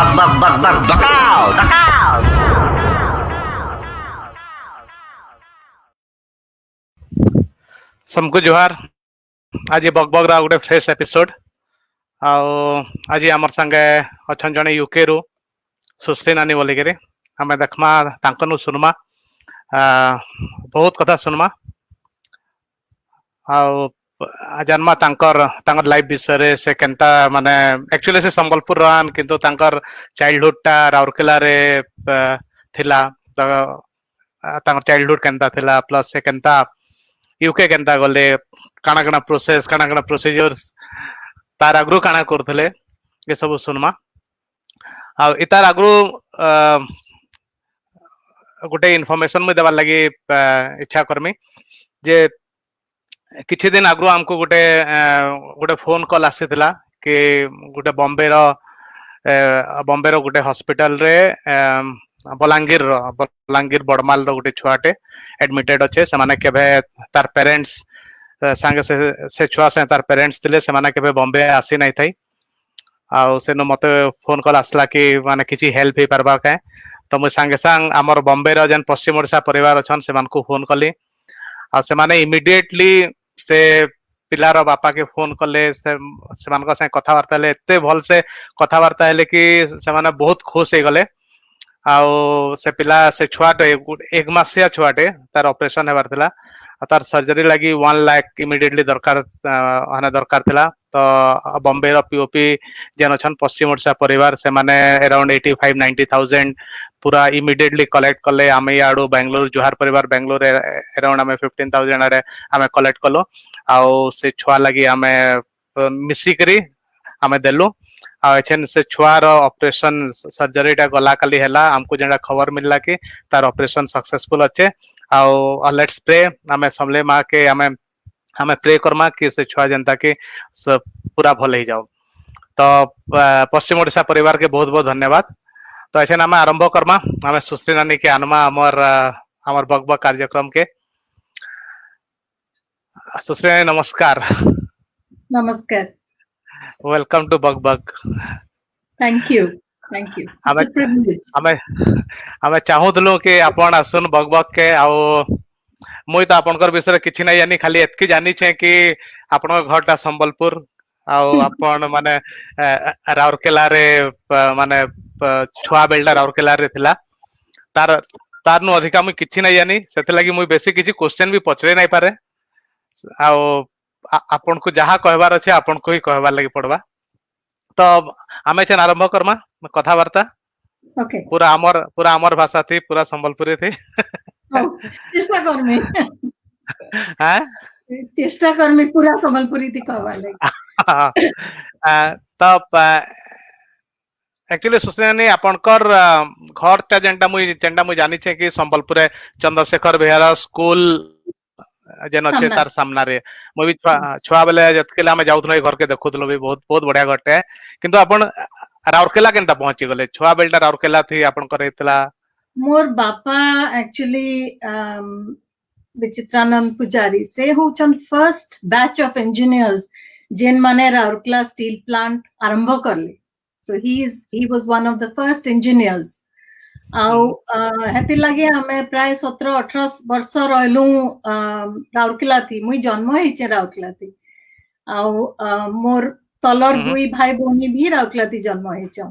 Bakaw! सबको जोहार। आज बग गोटे फ्रेश एपिसोड आज आमर संगे अच्छा जड़े यूके रु सुश्री नानी बोलिकी आम देखमा तांकनु सुनमा बहुत कथा सुनमा जन्मा तांकर लाइफ विषय से केनता माने एक्चुअली से संबलपुर रहन किंतु तांकर चाइल्डहुड टा राउरकेला रे थिला तांकर चाइल्डहुड केनता थिला प्लस से केनता यूके केनता गले काना काना प्रोसेस काना काना प्रोसीजर्स तार आगु काना करथले ये सब सुनमा इतार आगु गोटे इनफॉरमेशन में देवार लगी इच्छा करमी जे किछि दिन आगु हमको गोटे गोटे फोन कॉल आसीथिला कि गोटे बॉम्बे रो गोटे हॉस्पिटल रे बलांगीर बड़माल रो गोटे छुआटे एडमिटेड अच्छे से माने केबे तार पेरेंट्स संगे से छुआ से तार पेरेंट्स थिले से माने केबे बॉम्बे आसी नै थाई से मते फोन कॉल आसला कि माने किछि हेल्प ही परबा के तो मु संगे संग हमर बॉम्बे रो जन पश्चिम ओडिशा परिवार अछन से मान को फोन कली से माने इमीडिएटली से पिलार बापा के फोन कले से मान को से कथावार्ता ले एते भल से कथावार्ता हेले कि से माने बहुत खुश हे गले से पिला से छुआटे एक मासिया छुआटे तार ऑपरेशन हेबार थिला तार सर्जरी लगी 1 लाख इमीडिएटली दरकार हाने दरकार थिला तो बॉम्बे रो पीओपी जन छन पश्चिम ओडिशा परिवार से माने अराउंड 85-90,000 पूरा इमीडिएटली कलेक्ट कले आमे याडू बेंगलुरु जुहार परिवार बेंगलुरु अराउंड आमे 15,000 आडे आमे कलेक्ट कलो से छुआ लगी आमे मिसी करी आमे देलु एछन से छुआर ऑपरेशन सर्जरी टा गला काली हैला हमको जेडा खबर मिलला कि तार ऑपरेशन सक्सेसफुल अच्छे लेट्स प्रे आमे समले मां के आमे प्रे करमा कि से छुआ जनता के पूरा भल हो जाओ तो पश्चिम ओडिशा परिवार के बहुत बहुत धन्यवाद तो ऐसे आम आरंभ करमा आम सुश्री नानी के आनमा अमर बग कार्यक्रम के सुश्री नानी नमस्कार नमस्कार वेलकम टू बग थैंक यू हमें चाहूलु कि आपण आसुन बग के मुई तो आपनकर विषय किछि नै जानी खाली एतकी जानी छे कि आपन घरटा संबलपुर आपण माने राउरकेला रे माने छुआ बेलटा राउरकेला रे थिला तार नु अधिका मुई किछि नै जानी सेते लागि मुई बेसी किछि क्वेश्चन भी पचरे नै पारे आपन को जहा कहबार अछि आपन को ही कहबार लागि पड़बा तो आमे चन आरंभ करमा कथा वार्ता ओके पूरा अमर भाषा थी पूरा संबलपुरी थी चेष्टा करमी हैं चेष्टा करमी पूरा संबलपुरी थी कहबा लागि तब एक्चुअली सुश्री आपनकर घर ता जेंटा मुई जानी छे कि संबलपुर चंद्रशेखर बेहरा स्कूल जेन अच्छे तार सामना रे मु भी छुआ बेले जतकेले हम जाउथलो घर के देखुथलो भी बहुत बहुत बढ़िया घरटे किंतु अपन राउरकेला केनता पहुंची गले छुआ बेलटा राउरकेला थी अपन करे इतला मोर बापा एक्चुअली विचित्रानंद पुजारी से होचन फर्स्ट बैच ऑफ इंजीनियर्स जेन माने राउरकेला स्टील प्लांट आरंभ करले so he was one of the first engineers हेति लगे हमें प्राय 17-18 वर्ष रहलु राउरकेला थी मुई जन्म हेचे राउरकेला थी मोर तलर दुई भाई बहनी भी राउरकेला थी जन्म हेचे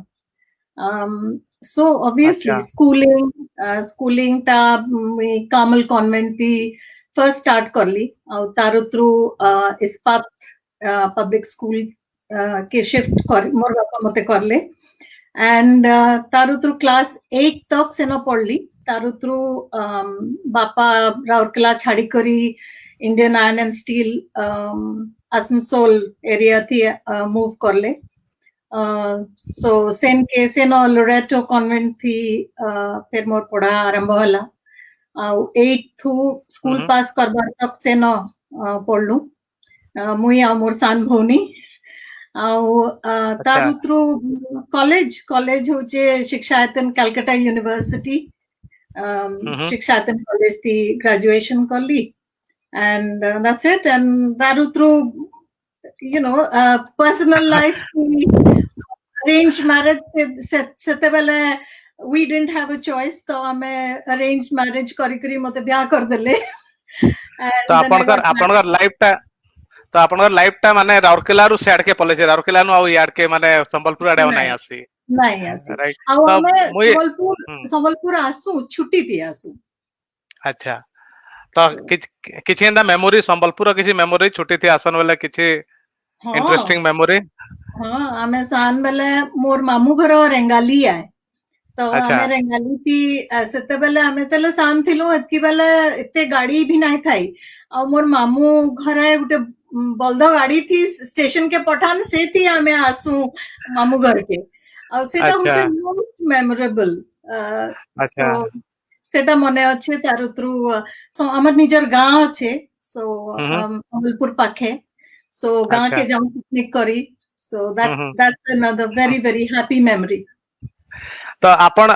सो ऑब्वियसली स्कूलिंग ता मुई कामल कॉन्वेंट थी फर्स्ट स्टार्ट करली तारो थ्रू इस्पात पब्लिक स्कूल के शिफ्ट कर मोर बापा मते करले एंड तारू थ्रू क्लास 8 तक से न पढ़ली तारू थ्रू बापा राउरकेला छाड़ी करी Indian iron and steel Asansol area थी मूव करले सो सेन के से न लोरेटो कॉन्वेंट थी फिर मोर पढ़ा आरंभ होला 8 थू स्कूल पास करबार तक से न पढ़लू मुई आ मोर सान भौनी तारू थ्रू कॉलेज होचे शिक्षायतन कलकत्ता यूनिवर्सिटी शिक्षायतन कॉलेज थी ग्रेजुएशन करली एंड दैट्स इट एंड तारू through personal life arranged marriage सेते बेले we didn't have a choice, तो हमें arranged marriage करी मते ब्याह कर देले। तो आपनकर लाइफ टा माने राउरकेला रु सेड के पले राउरकेला नु आ याड के माने संबलपुर आडे नाही आसी राइट। ଆଉ ଆମେ ସମ୍ବଲପୁର आसु छुट्टी थी आसु। अच्छा तो किछि एंदा मेमोरी संबलपुर किछि मेमोरी छुट्टी थी आसन वाला किछि इंटरेस्टिंग मेमोरी? हां हमें सान बेले मोर मामू घर रेंगाली आए, तो हमें रेंगाली थी सेते बेले हमें तले सान थिलो एतकी बेले एते गाड़ी भी नाही थाई। आ मोर मामू घरे गुटे बलद गाड़ी थी स्टेशन के पठान से थी हमें आसु मामू घर के। आ सेटा होचे मोस्ट मेमोरेबल। अच्छा सेटा मने अच्छे तारु थ्रू सो हमर निजर गांव अच्छे, सो संबलपुर पाखे, सो गांव के जाऊं पिकनिक करी, सो that's another very very happy memory। तो आपण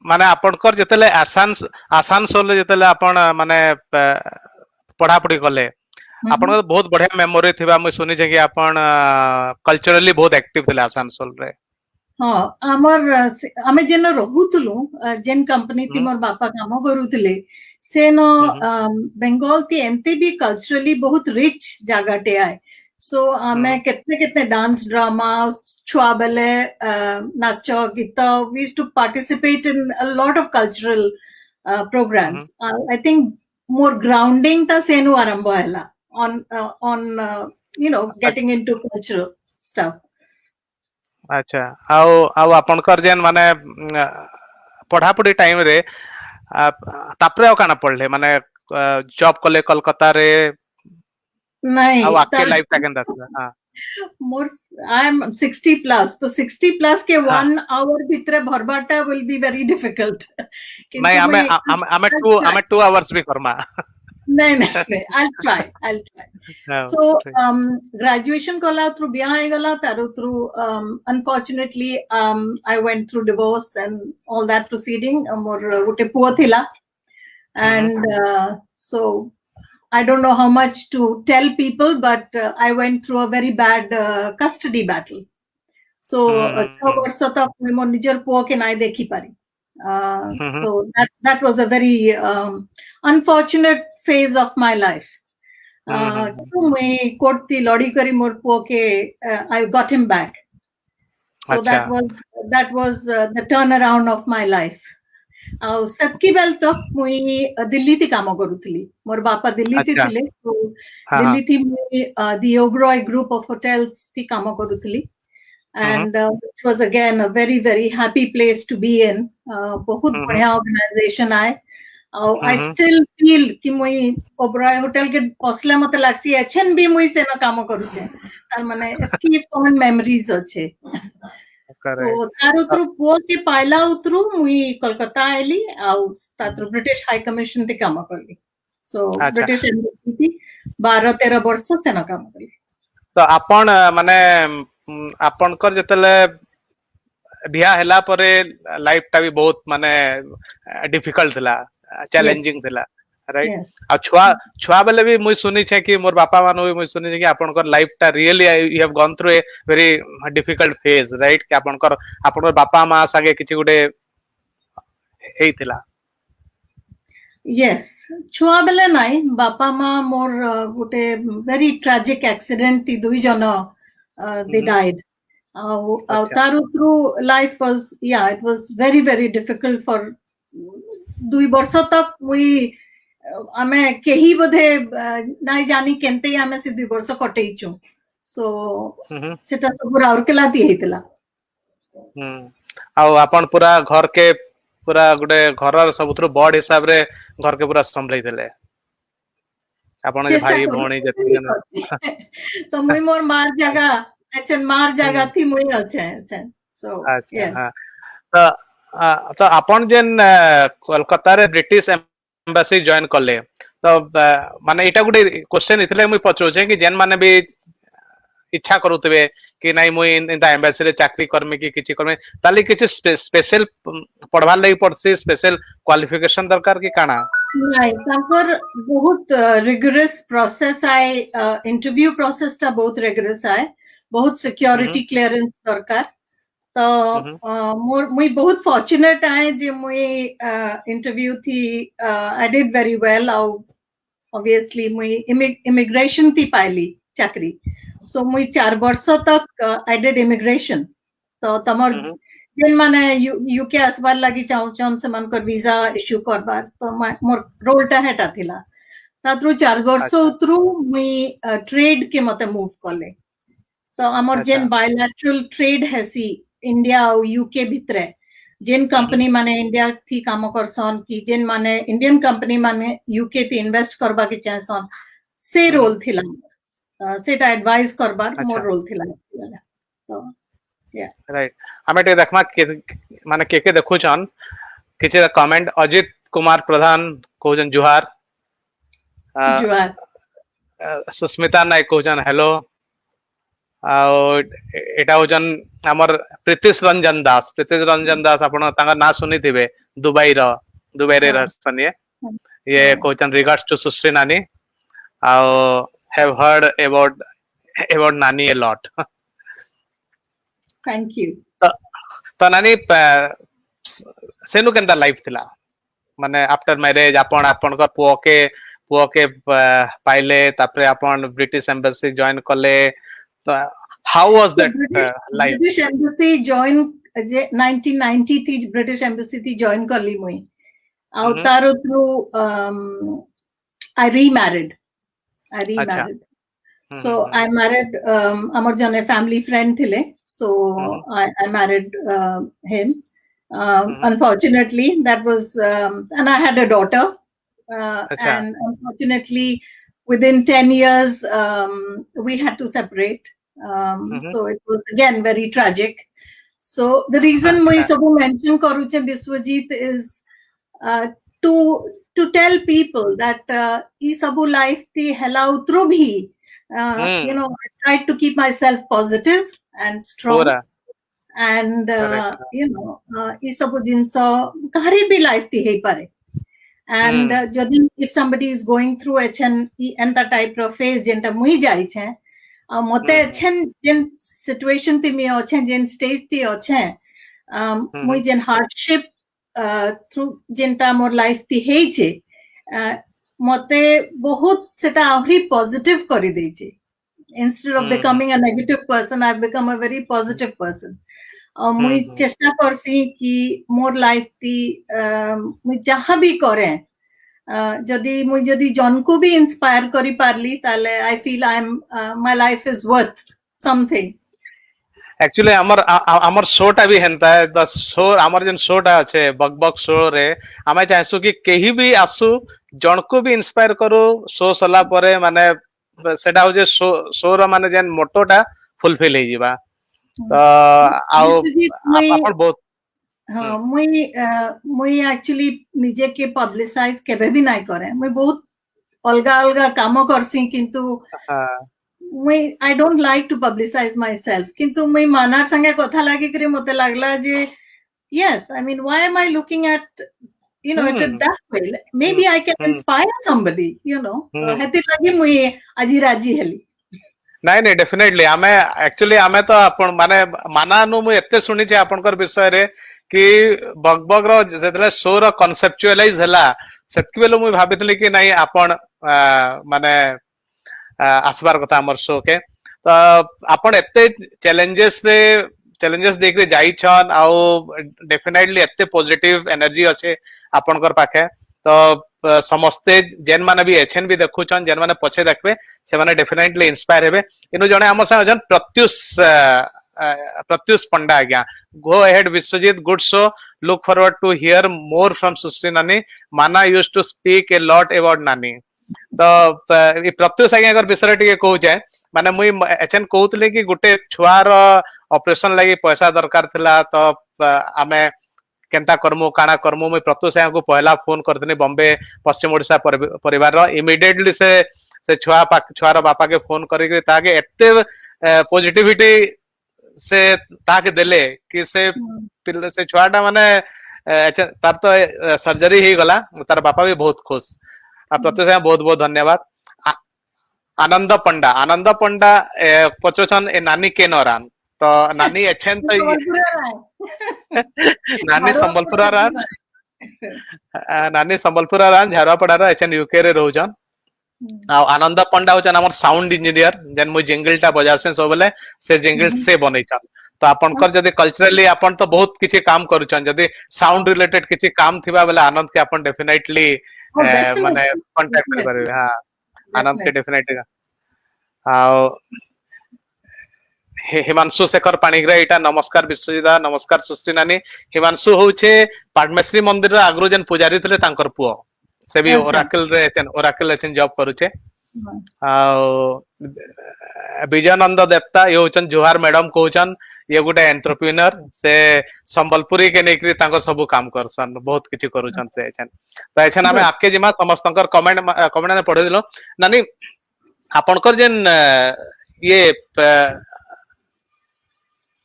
माने आपनकर जतेले आसानसोल जतेले आपण माने पढ़ा पढ़ी कले आपन बहुत बढ़िया मेमोरी थिबा मैं सुनी जे कि आपण कल्चरली बहुत एक्टिव थिले आसानसोल रे। हां हमर हमें जेन रहुतलु जेन कंपनी थी मोर बापा काम करूतले से न बेंगल थी एंते भी कल्चरली बहुत रिच जगहटे आए। सो हमें कितने डांस ड्रामा छुआ बेले नाच गीत we used to participate in a lot of cultural programmes. I think more grounding ता सेनु आरंभ हैला on you know getting into cultural stuff। अच्छा आउ आपनकर जेन माने पढ़ा पढ़ी टाइम रे तापरे काना पढ़ले माने जॉब कले कोलकाता रे नहीं आउ आके लाइफ का केंदा था? हां मोर आई एम 60 प्लस, तो 60 प्लस के 1 आवर भीतर भरबाटा विल बी वेरी डिफिकल्ट। नहीं हमें 2 आवर्स भी करमा। नहीं I'll try। So graduation कला through बियाह है गला तारो through unfortunately I went through divorce and all that proceeding मोर गुटे पुओ थिला and so I don't know how much to tell people, but I went through a very bad custody battle। So 6 वर्ष तक मैं मोर निजर पुओ के नाय देखी पारी। So that was a very unfortunate phase of my life। तो मैं कोर्ट थी लड़ी करी मोर पुओ के I got him back। So that was the turnaround of my life। ଆଉ ସେତकी बेल तक मुई दिल्ली थी काम करूथली, मोर बापा दिल्ली थी थिले, तो दिल्ली थी मुई the Oberoi group of hotels थी काम करूथली and it was again a very very happy place to be in। बहुत बढ़िया ऑर्गेनाइजेशन आए। I still feel कि मुई ओबरॉय होटल के पसले मते लागसी एचन भी मुई से न काम करूचे, तार माने एतकी फॉन्ड मेमोरीज अच्छे। तो तार उतरु पुओ के पाइला उतरु मुई कोलकाता आइली आउ तात्र ब्रिटिश हाई कमीशन ते काम करली। सो ब्रिटिश एम्बेसी थी 12-13 वर्ष से न काम करली। तो आपण माने आपनकर जतले बिया हैला परे लाइफ टा भी बहुत माने डिफिकल्ट थिला, चैलेंजिंग थिला, राइट? आ छुआ बेले भी मुई सुनी छे कि मोर बापा मानो भी मुई सुनी छे कि आपनकर लाइफ टा really you have gone through a very difficult phase, right? कि आपनकर बापा मां संगे किछि गुडे हेइतिला? यस छुआ बेले नाही बापा मां मोर गुटे वेरी ट्रेजिक एक्सीडेंट थी, दुई जन they died। तारु through life was it was very very difficult for 2 वर्ष तक मुई आमे केही बोधे नाइ जानी केनते आमे से 2 वर्ष कटेइचो। सो सेटा सब राउरकेला दी हेतिला। आ आपण पूरा घर के पूरा गुटे घर सबुथरो बड़ हिसाब रे घर के पूरा संभलाई देले आपण जे भाई भौणी जति तो मुई मोर मार जगह थी मुई अच्छे। सो यस तो आपण जेन कोलकाता रे ब्रिटिश एम्बेसी जॉइन करले तो माने एटा गुटे क्वेश्चन इतले मुई पचरो छे कि जेन माने भी इच्छा करूतबे कि नाही मुई इन द एम्बेसी रे चाकरी करमे कि किछि करमे ताली किछि स्पेशल पढ़वा लई पड़सी, स्पेशल क्वालिफिकेशन दरकार कि काना? नहीं तांकर बहुत रिगरस प्रोसेस आए, इंटरव्यू प्रोसेस ता बहुत रिगरस आए, बहुत सिक्योरिटी क्लियरेंस दरकार। तो मोर मुई बहुत फॉर्चुनेट आए जे मुई इंटरव्यू थी I did very well obviously मुई इमिग्रेशन थी पाइली चाकरी सो मुई 4 वर्ष तक आई डिड इमिग्रेशन तो तमर जेन माने यूके आसबार लगी चाहूचन से मनकर वीजा इश्यू करबार तो मोर रोलटा हेटा थिला तात्रु 4 वर्ष उतरु मुई ट्रेड के मते मूव कले तो हमर जेन बायलैटरल ट्रेड हेसी इंडिया और यूके भितरे जेन कंपनी माने इंडिया थी काम करसन कि जेन माने इंडियन कंपनी माने यूके थी इन्वेस्ट करबा के चाहसन से रोल थिला सेटा एडवाइस करबार मोर रोल थिला तो या राइट हमें टे देखमा के माने के देखुछन किछि कमेंट अजित कुमार प्रधान कोजन जुहार जुहार सुस्मिता नायक कोजन हेलो एटा होजन हमर प्रीतिश रंजन दास आपण तांगा ना सुनी थिबे दुबई रे रहसन ये कोजन रिगार्ड्स टू सुश्री नानी हैव हर्ड अबाउट नानी a lot थैंक यू तो नानी सेनु केनता लाइफ थिला माने आफ्टर मैरिज आपण को पुओ के पाइले तापरे आपण ब्रिटिश एम्बेसी जॉइन करले तो how was that life British embassy join 1990 थी ब्रिटिश एम्बेसी थी जॉइन करली मुई आउ तारो through I remarried so I married amar jane family friend thile so I married him unfortunately that was and I had a daughter and unfortunately within 10 years we had to separate so it was again very tragic so the reason we sabu mention karu che Biswajit is to tell people that ee sabu life ti hela utru bhi you know I tried to keep myself positive and strong and you know ee sabu jinso kahari bhi life ti hei pare and jodi if somebody is going through enta type of phase jenta mui jai che mote jen situation ti mi oche jen stage ti oche mui jen hardship through jenta mor life ti hei che मते बहुत सेटा आहुरी positive करी दे छे instead of becoming a negative person I have become a very positive person और मुई चेष्टा करसी कि मोर लाइफ ती मुई जहां भी करे जदी जन को भी इंस्पायर करी पारली ताले I feel I am my life is worth something actually हमर शोटा भी हेनता है द शो हमर जन शोटा अच्छे बक शो रे हमें चाहसु कि केही भी आसु जन को भी इंस्पायर करू शो सला परे माने सेटा हो जे शो रो माने जन मोटोटा फुलफिल हे जीवा तो आउ अपन बहुत हां मुई एक्चुअली निजे के पब्लिसाइज केबे भी नाही करे मुई बहुत अलगा काम करसी किंतु I don't like to publicize myself किंतु मैं मानार संगे कथा लागी करे मते लागला जे yes I mean why am I looking at you know it that way maybe I can inspire somebody you know Haiti लागी मुई आजी राजी हेली नहीं डेफिनेटली आमे एक्चुअली आमे तो अपन माने मानानु मु एते सुनी जे आपनकर विषय रे कि बग रो जेतले शो रो कॉन्सेप्चुअलाइज हला सेतकी बेलो मु भाबितली कि नहीं आपन माने आसबार कथा हमर शो के तो आपण एते चैलेंजेस देख रे जाई छन आउ डेफिनेटली एते पॉजिटिव एनर्जी अच्छे आपनकर पाखे तो समस्ते जेन माने भी एचएन भी देखु छन जेन माने पछे देखबे से माने डेफिनेटली इंस्पायर हेबे इनु जने हमर संग जन प्रत्युष पंडा आज्ञा go ahead Biswajit good show look forward to hear more from Sushri Nani माना used to speak a lot about Nani तो ये प्रत्युष आज्ञा विषय टी कहूँ माने मुई एचएन कहूतले कि गोटे छुआर ऑपरेशन लगी पैसा दरकार थिला तो आमे केंता करमु काना करमु मुई प्रत्युष आज्ञा को पहला फोन करदनी बॉम्बे पश्चिम ओडिशा परिवार रो इमीडिएटली से छुआर बापा के फोन करी ताके एते पॉजिटिविटी से ताके देले कि से छुआटा माने तार तो सर्जरी ही गला तार बापा भी बहुत खुश प्रत्युष बहुत बहुत धन्यवाद आनंद पंडा पचरछन ए नानी के नरान तो नानी एछन तो नानी संबलपुर रान नानी संबलपुर रान झारवापड़ा रा एछन यूके रे रोजन आ आनंद पंडा होचन हमर साउंड इंजीनियर जेन मु जिंगल टा बजासे सब बेले से जिंगल से बनैछन तो आपनकर जदी कल्चरली आपन तो बहुत किछि काम करूछन जदी साउंड रिलेटेड किछि काम थिबा बेले आनंद के आपन डेफिनेटली माने कांटेक्ट कर परबे हां आनंद के डेफिनेटली आ हिमांशु शेखर पाणिग्राही एटा नमस्कार विश्वजिता नमस्कार सुश्री नानी हिमांशु होचे पाडमेश्वरी मंदिर रा आग्रो जन पुजारी थिले तांकर पुओ से भी ओराकल एचन जॉब करूचे आ विजयानंद देवता ये होचन जोहार मैडम कहउचन ये गुटे एंटरप्रेन्योर से संबलपुरी के नेकरी तांकर सब काम करसन बहुत किछि करूचन से एचन तो एचन हमें आके जिमा समस्तंकर कमेंट ने पढे दिलो नानी आपनकर जेन ये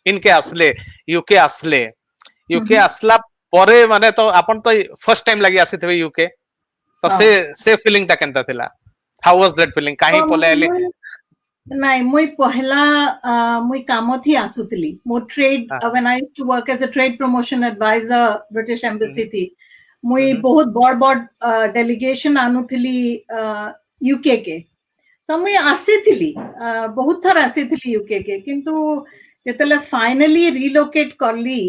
इनके असले यूके असला परे माने तो आपन तो फर्स्ट टाइम लागि आसी यूके तो से फीलिंग ता केनता थिला हाउ वाज दैट फीलिंग काहे पलेली नाही मुई पहला मुई काम थी आसुतली मो trade when I used to work as a trade promotion adviser British embassy थी मुई बहुत बड़ डेलीगेशन आनुथली यूके के तो मुई आसीथली बहुत थर आसीथली यूके के किंतु जेतले फाइनली रिलोकेट करली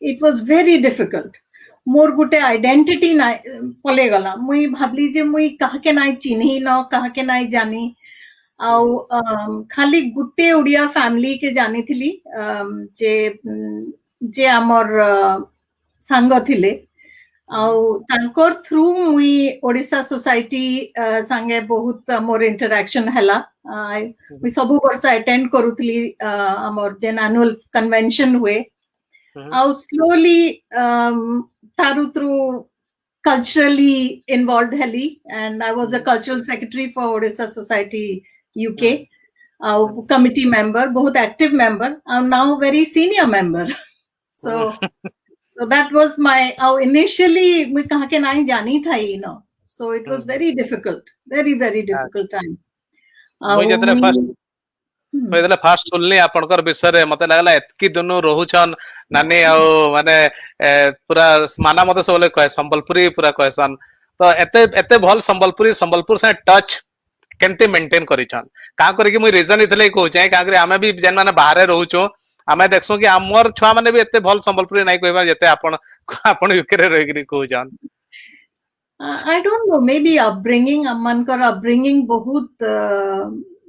it was very difficult more Gute identity ना पले गला मुई भाबली जे मुई काहके नाइ चिन्ही न काहके नाइ जानी आउ खाली गुटे उड़िया फैमिली के जानी थिली जे जे हमर संग थिले आउ तांकर थ्रू मुई ओडिसा सोसाइटी संगे बहुत मोर इंटरैक्शन हला मुई सबु वर्ष अटेंड करूथली हमर जेन एनुअल कन्वेंशन हुए आउ स्लोली तारु through culturally involved heli and I was a cultural secretary for Odisha Society UK committee member both active member and now very senior member so that was my initially we kaha ke nahi jani tha so it was very difficult very difficult time मुझे fast सुनली आपनकर विषय रे मते लागला एतकी दुनु रहुछन नानी आ माने पूरा माना मते सबले कहे संबलपुरी पूरा कहसन तो एते भल संबलपुर से टच केनते मेंटेन करिछन का करे कि मुई रीजन इतले कहू चाहे का करे हमें भी जेन माने बाहर रहउछो हमें देखसो कि हमर छुआ माने भी एते भल संबलपुरी नाही कहबा जते आपन यूके रे रहिकरी कहउछन I don't know maybe upbringing अमनकर upbringing बहुत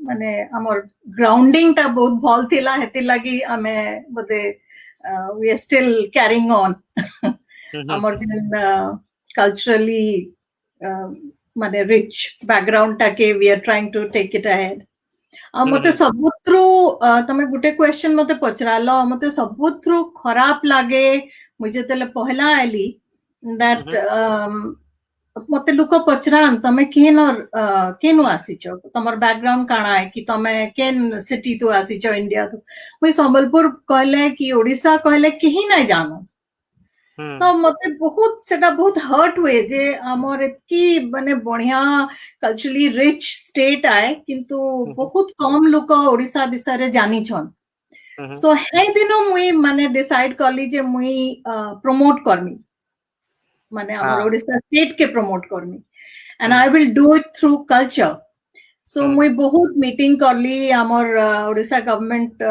माने हमर ग्राउंडिंग ता बहुत भल थिला हेति लागि हमें बदे we are still carrying on हमर जन culturally माने rich background ता के we are trying to take it ahead मते सबुत्रु तमे गुटे क्वेश्चन मते पचरालो मते सबुत्रु खराब लागे मुझे तले पहला आली that मते लोक पचरान तमे केनो आसीचो तमर बैकग्राउंड काना है कि तमे केन सिटी तो आसीचो इंडिया तो मुई संबलपुर कहले कि ओडिसा कहले केही नै जानो तो मते बहुत सेटा बहुत हर्ट हुए जे हमर एतकी माने बढ़िया कल्चरली रिच स्टेट आए किंतु बहुत कम लोक ओडिसा विषय रे जानी छन सो हे दिनो मुई माने डिसाइड करली जे मुई प्रमोट करमी माने हमर ओडिसा स्टेट के प्रमोट करमी and I will do it through culture so मुई बहुत मीटिंग करली हमर Odisha government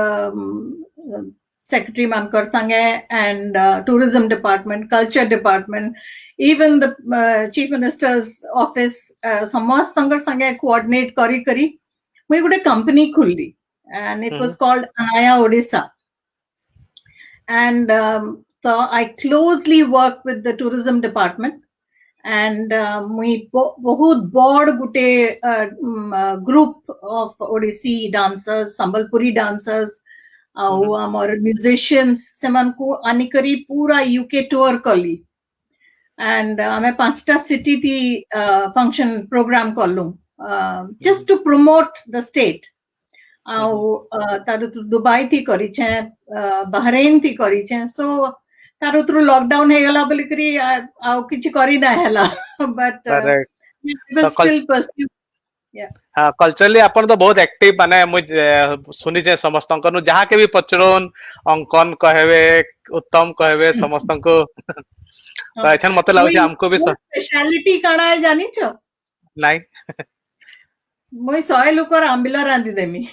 secretary mankar sange and tourism department culture department even the chief minister's office samast sangar sange coordinate kari moi gote company khulli and it was called Anaya Odisha and so I closely worked with the tourism department and moi bahut bod gote group of Odissi dancers Sambalpuri dancers our musicians seman ko anikari pura UK tour kali and ame panchta city thi function program kallu just to promote the state au taru Dubai thi kari che Bahrain thi kari che so taru through lockdown he gala boli kari au kichi kari na hela but we will still pursue Yeah. हाँ culturally अपन तो बहुत active माने मुझे सुनी जे समस्त को जहाँ के भी पचरोन अंकन कहवे उत्तम कहवे समस्त को तो हाँ ऐसा मत लागे हमको भी स्पेशलिटी काଣା है जानी छो नहीं मुई 100 लोकर आंबिला रांधी देमी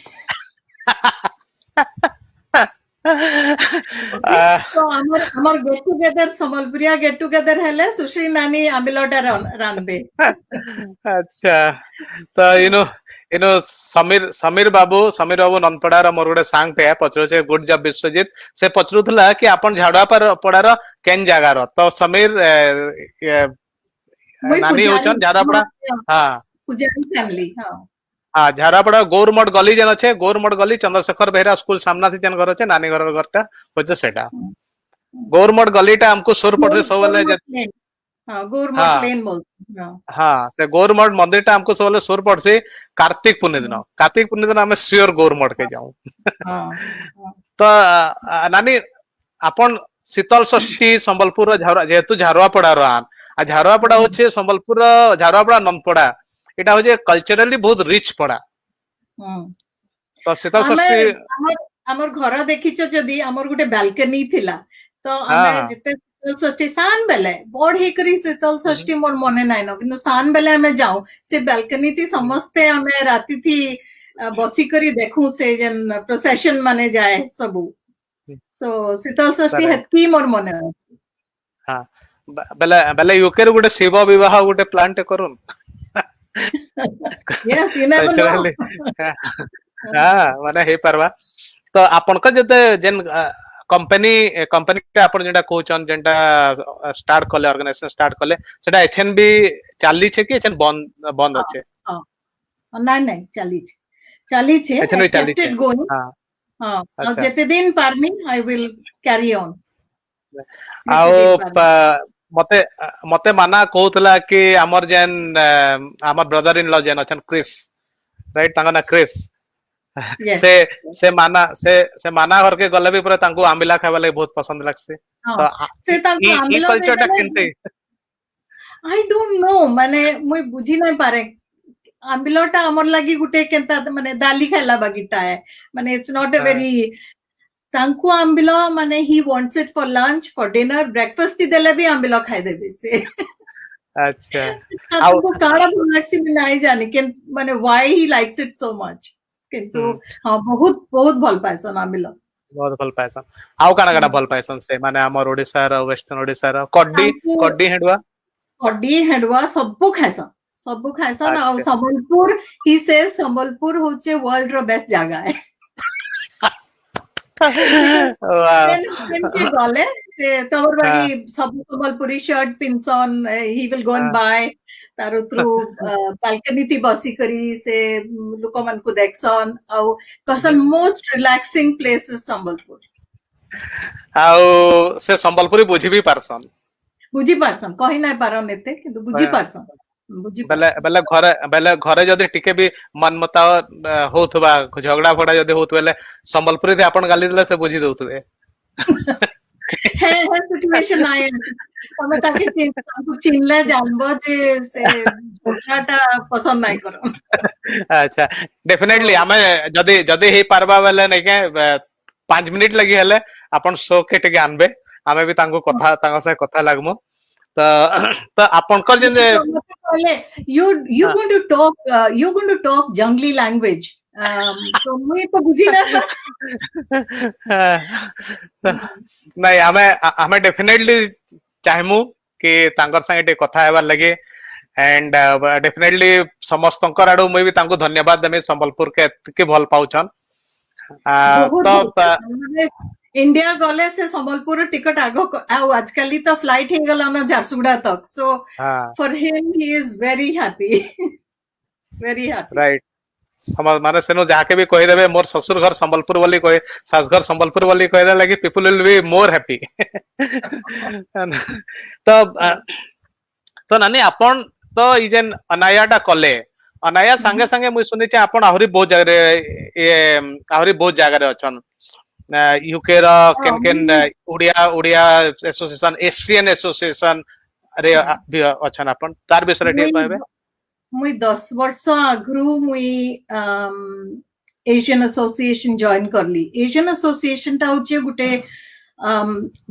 तो हमर गेट टुगेदर संबलपुरिया गेट टुगेदर हेले सुश्री नानी आंबिलाटा रांधबे अच्छा तो समीर समीर बाबू नंदपड़ार मोर गोटे सांग थे पचरुचे गुड जॉब विश्वजीत से पचरुला कि आपण झाड़ुआ पर पड़ार केन जगार तो समीर नानी होचन झाड़ापड़ा हाँ पुजारी फैमिली हाँ हाँ झारापड़ा गौरमठ गली जेन अच्छे गौरमठ गली चंद्रशेखर बेहरा स्कूल सामना थी जेन घर अच्छे नानी घरटा होचे सेटा गौरमठ गलीटा हमको सुर पड़ते सब वाले हाँ गौरमठ लेन बोलते हाँ से गौरमठ मंदिरटा हमको सब वाले सुर पड़सी कार्तिक पुण्य दिन हमें श्योर गौरमठ के जाऊं तो नानी अपन शीतल षष्ठी संबलपुर जेहेतु झारुआपड़ा रान आ झारुआपड़ा होचे संबलपुर झारुआपड़ा नंदपड़ा एटा हो जे कल्चरली बहुत रिच पड़ा तो शीतल षष्ठी हमर घर देखिछ जदी हमर गुटे बालकनी थिला तो हमें जिते शीतल षष्ठी सान बेले बढे करी शीतल षष्ठी मोर मने नाइ न किंतु सान बेले हमें जाऊ से बालकनी थी समस्ते हमें राती थी बसी करी देखू से जन प्रोसेशन माने जाए सबू सो शीतल षष्ठी हेतकी मोर मने हां बेले बेले यूके रे गुटे शिव विवाह गुटे प्लान टे करूं yes you never know हाँ माने हे परवा तो आपन का जते जेन कंपनी के आपन जेटा कहउचन जेटा स्टार्ट करले ऑर्गेनाइजेशन स्टार्ट करले सेटा एचएनबी चाली छे कि एचएन बंद अछि हां नहीं चाली छे एचएनबी चाली छे हां हां अब जते दिन पारमी आई विल कैरी ऑन आओ मते मते माना कहउतला कि हमर जेन हमर ब्रदर इन लॉ जेन अछन क्रिस राइट तांगा ना क्रिस से माना घर के गले भी पूरा तांको आंबिला खावा ले बहुत पसंद लागसे तो से तांको आंबिला कल्चरटा केनते आई डोंट नो माने मुई बुझी नै पारे आंबिलाटा हमर लागि गुटे केनता माने दाली खाइला बागीटा है माने इट्स नॉट अ वेरी तांको आंबिला माने he wants it for lunch for dinner breakfast ती देले भी आंबिला खाइ देबे से अच्छा आपको काड़ा मैक्सिम नहीं जाने के माने why he likes it so much किंतु हां बहुत बहुत भल पाइसन आंबिला बहुत भल पाइसन आउ काना काना भल पाइसन से माने हमर ओडिसा रो वेस्टर्न ओडिसा रो कड्डी हेडवा सबको खाइसन आ संबलपुर ही से संबलपुर होचे वर्ल्ड रो बेस्ट जगह है गले तमर बाकी सब संबलपुरी शर्ट पिनसन he will go and by तारो थ्रू बालकनी थी बसी करी से लोक मन को देखसन आ कसन most relaxing place is Sambalpur आ से संबलपुरी बुझी भी पारसन कहि नै पारन एते किंतु बुझी पारसन बेले घरे जदि टिके भी मन मता होतबा झगड़ा फड़ा जदि होत बेले संबलपुरी दे आपण गाली देले से बुझी दोतबे है सिचुएशन आए तमे ताके चिनले जानबो जे से झगड़ाटा पसंद नै करो अच्छा डेफिनेटली हमें जदि हे पारबा बेले नै के 5 मिनिट लगी हेले आपण शो के टिके आनबे हमें भी तांको कथा तांको से कथा लागमो तो आपन कर जेंदे you going to talk jungly language तो मुई तो बुझी ना नहीं हमें डेफिनेटली चाहमु कि तांकर संगे कथा हेबार लगे एंड डेफिनेटली समस्त आडू मुई भी तांको धन्यवाद देमी संबलपुर के भल पाउछन तो इंडिया गले से संबलपुर टिकट आगो आजकल तो फ्लाइट हो गला ना झारसुगुड़ा तक so for him he is very happy right माने सेनो जाके भी कहि देबे मोर ससुर घर संबलपुर वाली कहे सास घर संबलपुर वाली कहि दे लगी people will be more happy तो नानी आपण तो ई जेन अनायाटा कले अनाया संगे संगे मुई सुनि छ आपण आहुरी बहुत जगह ये आहुरी बहुत जगह रे अछन यूके रा केन उड़िया एसोसिएशन एशियन एसोसिएशन रे भी अछन अपन तार विषय रे कहबे मुई 10 वर्ष आगरू मुई एशियन एसोसिएशन जॉइन करली एशियन एसोसिएशन टा होचे गुटे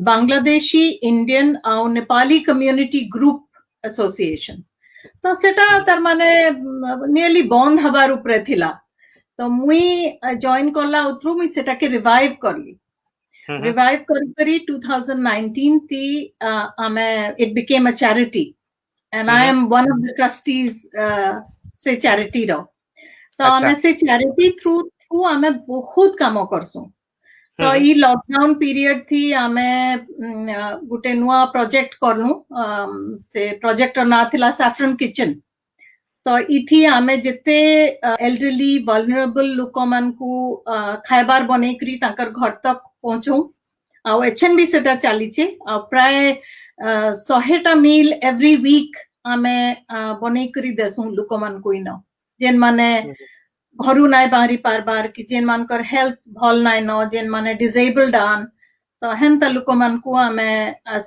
बांग्लादेशी इंडियन आ नेपाली कम्युनिटी ग्रुप एसोसिएशन तो सेटा तार माने नियरली बंद हबार उपरे थिला तो मुई जॉइन करला उथरू मुई सेटा के रिवाइव करली रिवाइव करी 2019 थी आमे it became a charity and I am one of the trustees से चैरिटी रो तो आमे से चैरिटी थ्रू आमे बहुत काम करसु तो ई लॉकडाउन पीरियड थी आमे गुटे नुआ प्रोजेक्ट करनु से प्रोजेक्ट ना थिला सैफ्रन किचन तो इथि आमे जते एल्डरली वल्नरेबल लोक मान को खाइबार बनै करी तांकर घर तक पहुंचू आ एचएन भी सेटा चली छे आ प्राय 100टा मील एवरी वीक आमे बनै करी देसु लोक मान को इनो जेन माने घरु नाय बाहरी पारबार कि जेन मानकर हेल्थ भल नाय न जेन माने डिसेबल्ड आन तो हेन त लोक मान को आमे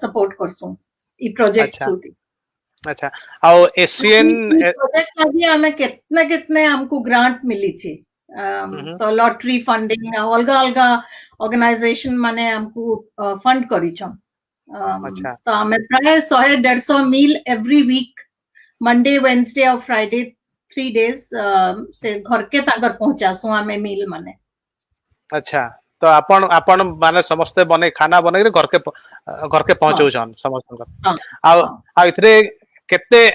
सपोर्ट करसु ई प्रोजेक्ट थ्रू दी अच्छा आओ एशियन प्रोजेक्ट लागी आमे कितने हमको ग्रांट मिली छे तो लॉटरी फंडिंग अलगा अलगा ऑर्गेनाइजेशन माने हमको फंड करी छ तो हमें प्राय 100-150 मील एवरी वीक मंडे वेडनेसडे और फ्राइडे 3 डेज से घर के तागर पहुंचासु हमें मील माने अच्छा तो आपण आपण माने समस्त बने खाना बने घर के पहुंचाउ छन समस्त आ इथरे केते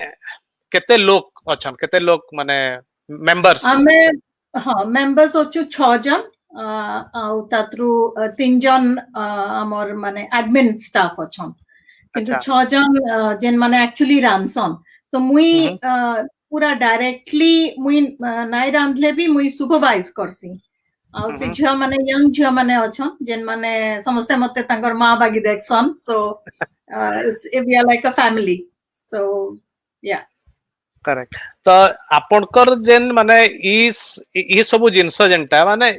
केते लोग अछन केते लोग माने मेंबर्स हमें हां मेंबर्स होचु 6 जन आउ तात्रु 3 जन हमर माने एडमिन स्टाफ अछन किंतु 6 जन जेन माने एक्चुअली रानसन तो मुई पूरा डायरेक्टली मुई नाइ रांधले भी मुई सुपरवाइज करसी आउ से झिया माने यंग झिया माने अछन जेन माने समस्त मते तांगर मां बागी देखसन so it's we are like a family so yeah correct तो आपनकर जेन माने ई सब जिंस जेनटा माने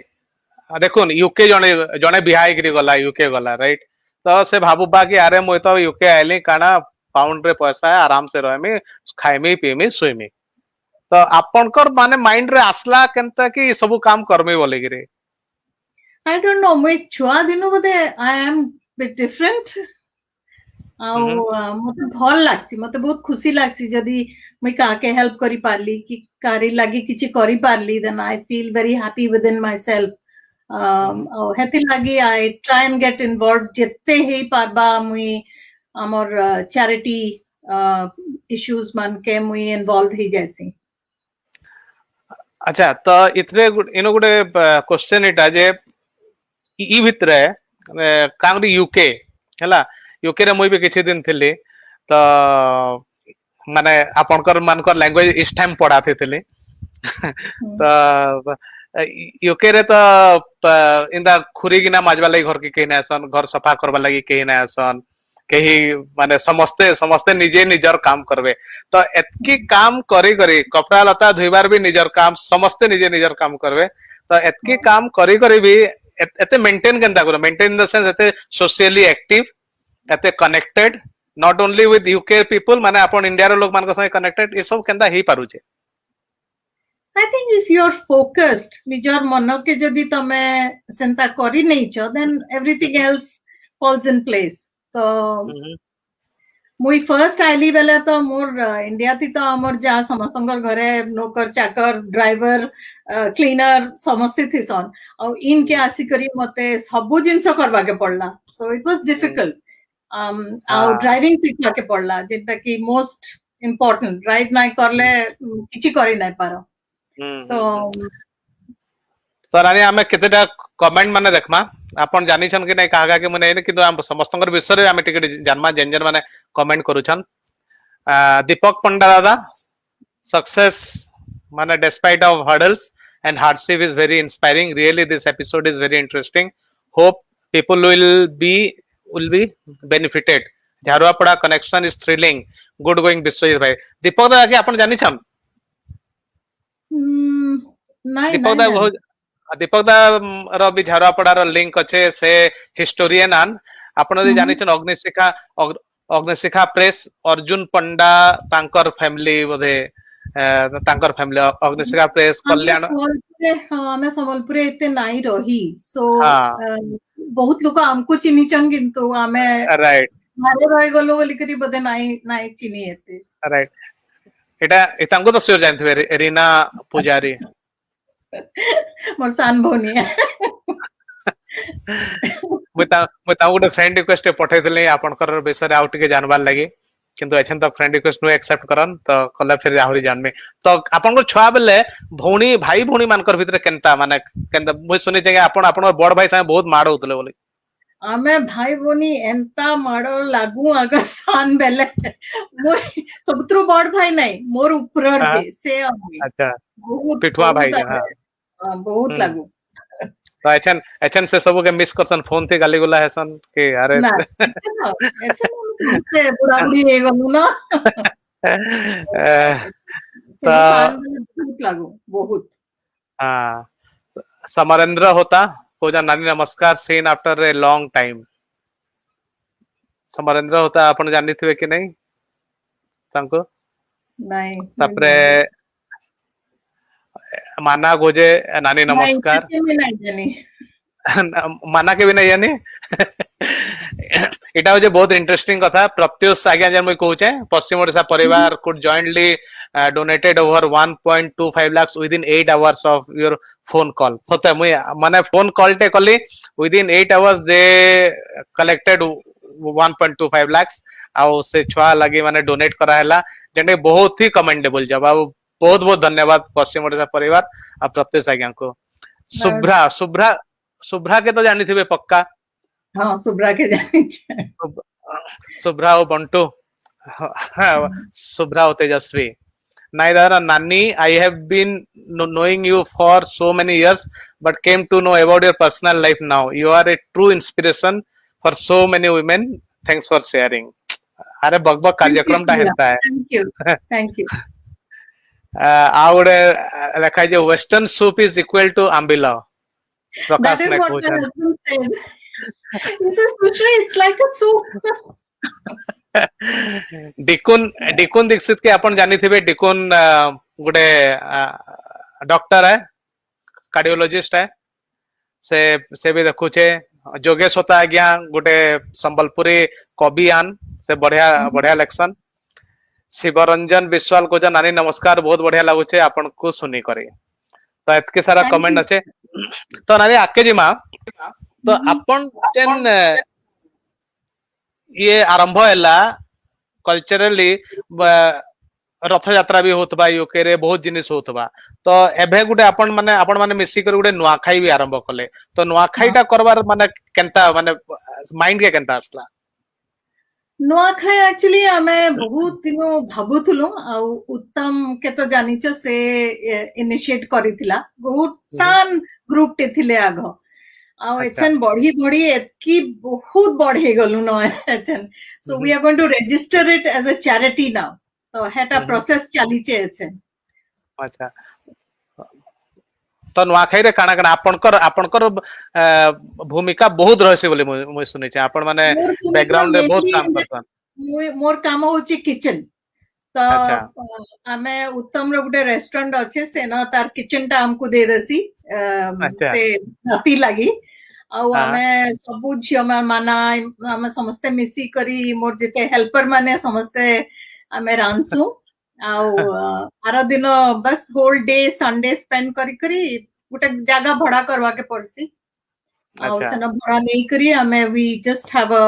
देखुन यूके जने जने बिहाई करी गला यूके गला राइट तो से भाबुबा कि अरे मुई तो यूके आइली काना पाउंड रे पैसा है आराम से रहमी खाइमी पीमी सुइमी तो आपनकर माने माइंड रे आसला केनता कि सब काम करमी बोले गिरे आई डोंट नो मुई छुआ दिनो बदे आई एम बिट डिफरेंट आउ मते भल लागसी मते बहुत खुशी लागसी जदी मुई काके हेल्प करी पारली कि कारी लागी किछि करी पारली then I feel very happy within myself हेति लागी I try and get involve जत्ते हे पारबा मुई हमर चैरिटी इश्यूज मान के मुई इन्वॉल्व ही जैसी अच्छा तो इतरे इनो गुडे क्वेश्चन इटा जे ई भितरे कांगरी यूके हला यूके रे मुई भी किछि दिन थिली तो माने आपनकर मानकर लैंग्वेज इस टाइम पढ़ाते थिली तो यूके रे तो इंदा खुरी गिना माजबा लगी घर की केही ना आसन घर सफा करबा लगी केही ना आसन केही माने समस्ते निजे निजर काम करबे तो एतकी काम करी करी कपड़ा लता धोइबार भी निजर काम समस्ते निजे निजर काम करबे तो एतकी काम करी करी भी एते मेंटेन केनता करो मेंटेन इन द सेंस एते सोशली एक्टिव एते connected not only with UK people माने अपन इंडिया रो लोग मान के संगे कनेक्टेड ये सब केनता ही पारु छे I think if you are focused निजर मन के जदी तमे सेंता करी नै छ then everything else falls in place तो मुई फर्स्ट आइली बेला तो मोर इंडिया थी तो हमर जा समस्तंगर घरे नौकर चाकर ड्राइवर क्लीनर समस्त थी सन और इनके आसी करी मते सबो जिंस करबा के पड़ला सो इट वाज डिफिकल्ट आउ ड्राइविंग सीखा के पड़ला जेटा कि मोस्ट इंपोर्टेंट ड्राइव नाइ करले किछि करि नाइ पारो तो रानी हमें केतेटा कमेंट माने देखमा आपण जानि छन कि नै कागा के मने नै किंतु हम समस्तंगर विषय रे हम टिके जानमा जेंजर माने कमेंट करू छन दीपक पंडा दादा सक्सेस माने despite of hurdles and hardship is very inspiring really this episode is very interesting hope people will be benefited Jharuapada connection is thrilling good going Biswajit भाई दीपक दादा के आपण जानि छन दीपक दा रो भी झारुआपड़ा रो लिंक अच्छे से हिस्टोरियन आन आपण जे जानि छन अग्निशिखा प्रेस अर्जुन पंडा तांकर फैमिली बोधे तांकर फैमिली अग्निशिखा प्रेस कल्याण आमे संबलपुर एते नाई रही सो हाँ बहुत लोक हमको चिन्हिचन किंतु आमे राइट मारे रही गलो बोली करी बदे नाई नाई चिन्हि एते राइट एटा तांको तो श्योर जानथिबे रीना पुजारी मोर सान भौनी मुई गोटे फ्रेंड रिक्वेस्ट पठेइथिले आपनकर विषय आउ टिके जानबार लागि किंतु एछन तो फ्रेंड रिक्वेस्ट नु एक्सेप्ट करन तो कले फिर आहुरी जानबे तो आपनको छुआ बेले भौणी भाई भौणी मानकर भितरे केनता माने केनता मुई सुनि जे आपन आपन बड़ भाई संगे बहुत माड होतले बोली आमे भाई भौनी एंता माडो लागू आगा सान बेले मोर सबत्रु बड़ भाई नहीं मोर उपरर जे से आमे अच्छा बहुत पिठुआ भाई जे बहुत लागू तो एचन से सब के मिस करसन फोन थी गाली गुला हेसन कि अरे ना एचन से बुढ़ा बुढ़ी हे गनु ना तो बहुत लागू बहुत हाँ समरेंद्र होता को जा नानी नमस्कार seen after a long time Samarendra होता अपन जानी थिबे कि नहीं तांको नहीं तापरे माना गोजे नानी नमस्कार नहीं जानी माना के भी नहीं जानी इटा हो बहुत इंटरेस्टिंग कथा प्रत्युष आज्ञा जन मुई कहूचे पश्चिम ओडिशा परिवार could jointly donated over 1.25 lakhs within 8 hours of your phone call सते मुई माने फोन कॉल टे कली within 8 hours they collected 1.25 lakhs आउ से छुआ लगी माने डोनेट करा हैला जेंडे बहुत ही कमेंडेबल जब बहुत बहुत धन्यवाद पश्चिम ओडिशा परिवार आ प्रत्युष आज्ञा को शुभ्रा शुभ्रा शुभ्रा के तो जानी थे पक्का हाँ शुभ्रा के जानी शुभ्रा और बंटू शुभ्रा और तेजस्वी neither Nani I have been knowing you for so many years but came to know about your personal life now you are a true inspiration for so many women thanks for sharing अरे बकबक कार्यक्रम टा हेता है thank you आ गोटे लिखा है western soup is equal to आंबिला प्रकाश ने कहू it's like a soup डिकुन डिकुन Dixit के अपन जानी थे डिकुन गोटे डॉक्टर है कार्डियोलॉजिस्ट है से भी देखु छे जोगेश होता आज्ञा गोटे संबलपुरी कवि आन से बढ़िया बढ़िया लेक्शन शिवरंजन विश्वाल को जा नानी नमस्कार बहुत बढ़िया लगुचे आपन को सुनी करे तो एतके सारा कमेंट अच्छे तो नानी आके जी मां तो अपन जेन ये आरंभ हैला कल्चरली रथ यात्रा भी होतबा यूके रे बहुत जिनिस होतबा तो एभे गुटे अपन माने मिसी कर गुटे नुआखाई भी आरंभ कले तो नुआखाईटा करबार माने केनता माने माइंड के केनता असला नुआखाई एक्चुअली हमें बहुत दिनों भाबुथुलु आ उत्तम के तो जानिछ से इनिशिएट करिथिला बहुत सान ग्रुप टे थिले आगो आ एचन बढ़ी बढ़ी एतकी बहुत बढ़े गलु न एचन so we are going to register it as a charity now तो हेटा प्रोसेस चली छे एचन अच्छा तो नुआखाई रे काना काना आपनकर भूमिका बहुत रहसे बोले मु सुनै छै आपन माने बैकग्राउंड रे बहुत काम करतन मोर काम होची किचन तो आमे उत्तम रो गुटे रेस्टोरेंट अच्छे से ना तार किचन टा हमको दे देसी से नाती लगी आउ आमे सब झियो माना आमे समस्ते मिसी करी मोर जेते हेल्पर माने समस्ते आमे रानसु आउ आरो दिन बस होल डे संडे स्पेंड करी करी गुटे जगह भड़ा करवा के पड़सी आउ से ना भड़ा नहीं करी आमे वी जस्ट हैव अ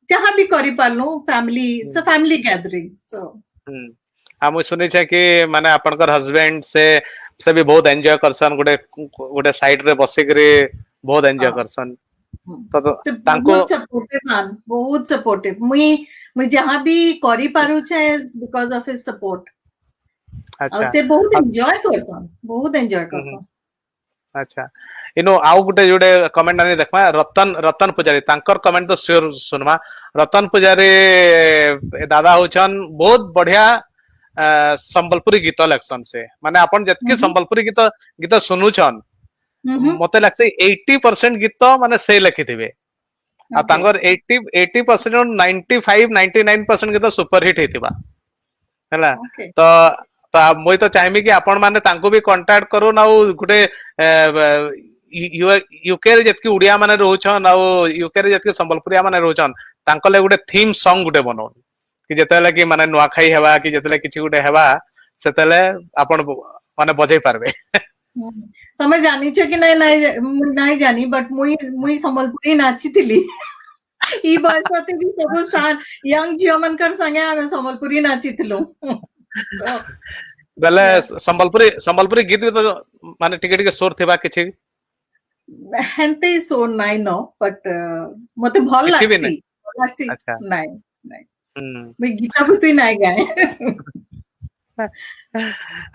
जहां भी करी पालनु family it's a family gathering so हम सुनी छै कि माने आपनकर हस्बैंड से भी बहुत एंजॉय करसन गुटे गुटे साइड रे बसी करी बहुत एंजॉय करसन तो तांको बहुत सपोर्टिव मुई जहां भी करी पारु छै बिकॉज़ ऑफ हिज सपोर्ट अच्छा से बहुत एंजॉय करसन अच्छा इनो आउ गुटे जोडे कमेंट आनी देखमा रतन पुजारी तांकर कमेंट तो श्योर सुनमा रतन पुजारी दादा होचन बहुत बढ़िया संबलपुरी गीत लेक्शन से माने अपन जतके संबलपुरी गीत सुनुछन मते लागसे 80% गीत माने से लिखि थिबे आ तांगर 80% और 95 99% गीत सुपर हिट हेतिबा हैला तो तो मुई तो चाहिए कि आपण माने तांको भी कांटेक्ट करू ना गुटे यूके रे जतकी उड़िया माने रहउछन आ यूके रे जतकी संबलपुरिया माने रहउछन तांको ले गुटे थीम सॉन्ग गुटे बनाउ कि जेतेले कि माने नुआखाई हेबा कि जेतेले किछि गुटे हेबा सेतेले आपण माने बजै पारबे तमे जानी छ कि नहीं जानी बट मुई संबलपुरी नाची थिली ई बयसते भी सब यंग झियो मनकर संगे आमे संबलपुरी नाची थिलु बेले संबलपुरी गीत भी तो माने टिके टिके सोर थिबा किछि हेंते सो नाइ नो बट मते भल लागसी अच्छा नाइ मैं गीत गुतुई नाइ गाए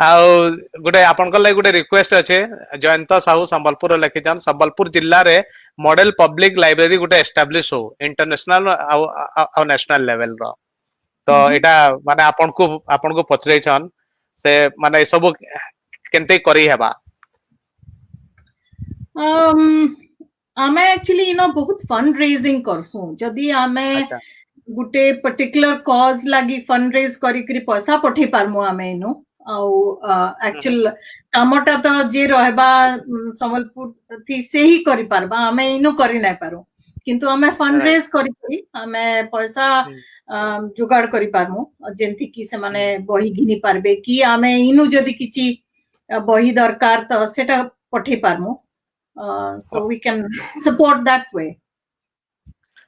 आउ गुटे आपनकर लागि गुटे रिक्वेस्ट अछि जयंत साहू संबलपुर लिखिजन संबलपुर जिल्ला रे मॉडल पब्लिक लाइब्रेरी गुटे एस्टैब्लिश हो इंटरनेशनल आ नेशनल लेवल रो तो एटा माने आपनको पचरै छन से माने सब केनते करी हेबा आमे एक्चुअली यू नो बहुत फंड रेजिंग करसु जदी आमे गुटे पर्टिकुलर कॉज लागी फंड रेज करी पैसा पठे पारमु आमे इनु आउ एक्चुअल कामटा तो जे रहबा संबलपुर थी से ही करी पारबा आमे इनु करी नै पारो किंतु आमे फंड रेज करी आमे पैसा जुगाड़ करी पारमु जेंति कि से माने बही घिनी पारबे कि आमे इनु जदी किछि बही दरकार तो सेटा पठे पारमु so we can support that way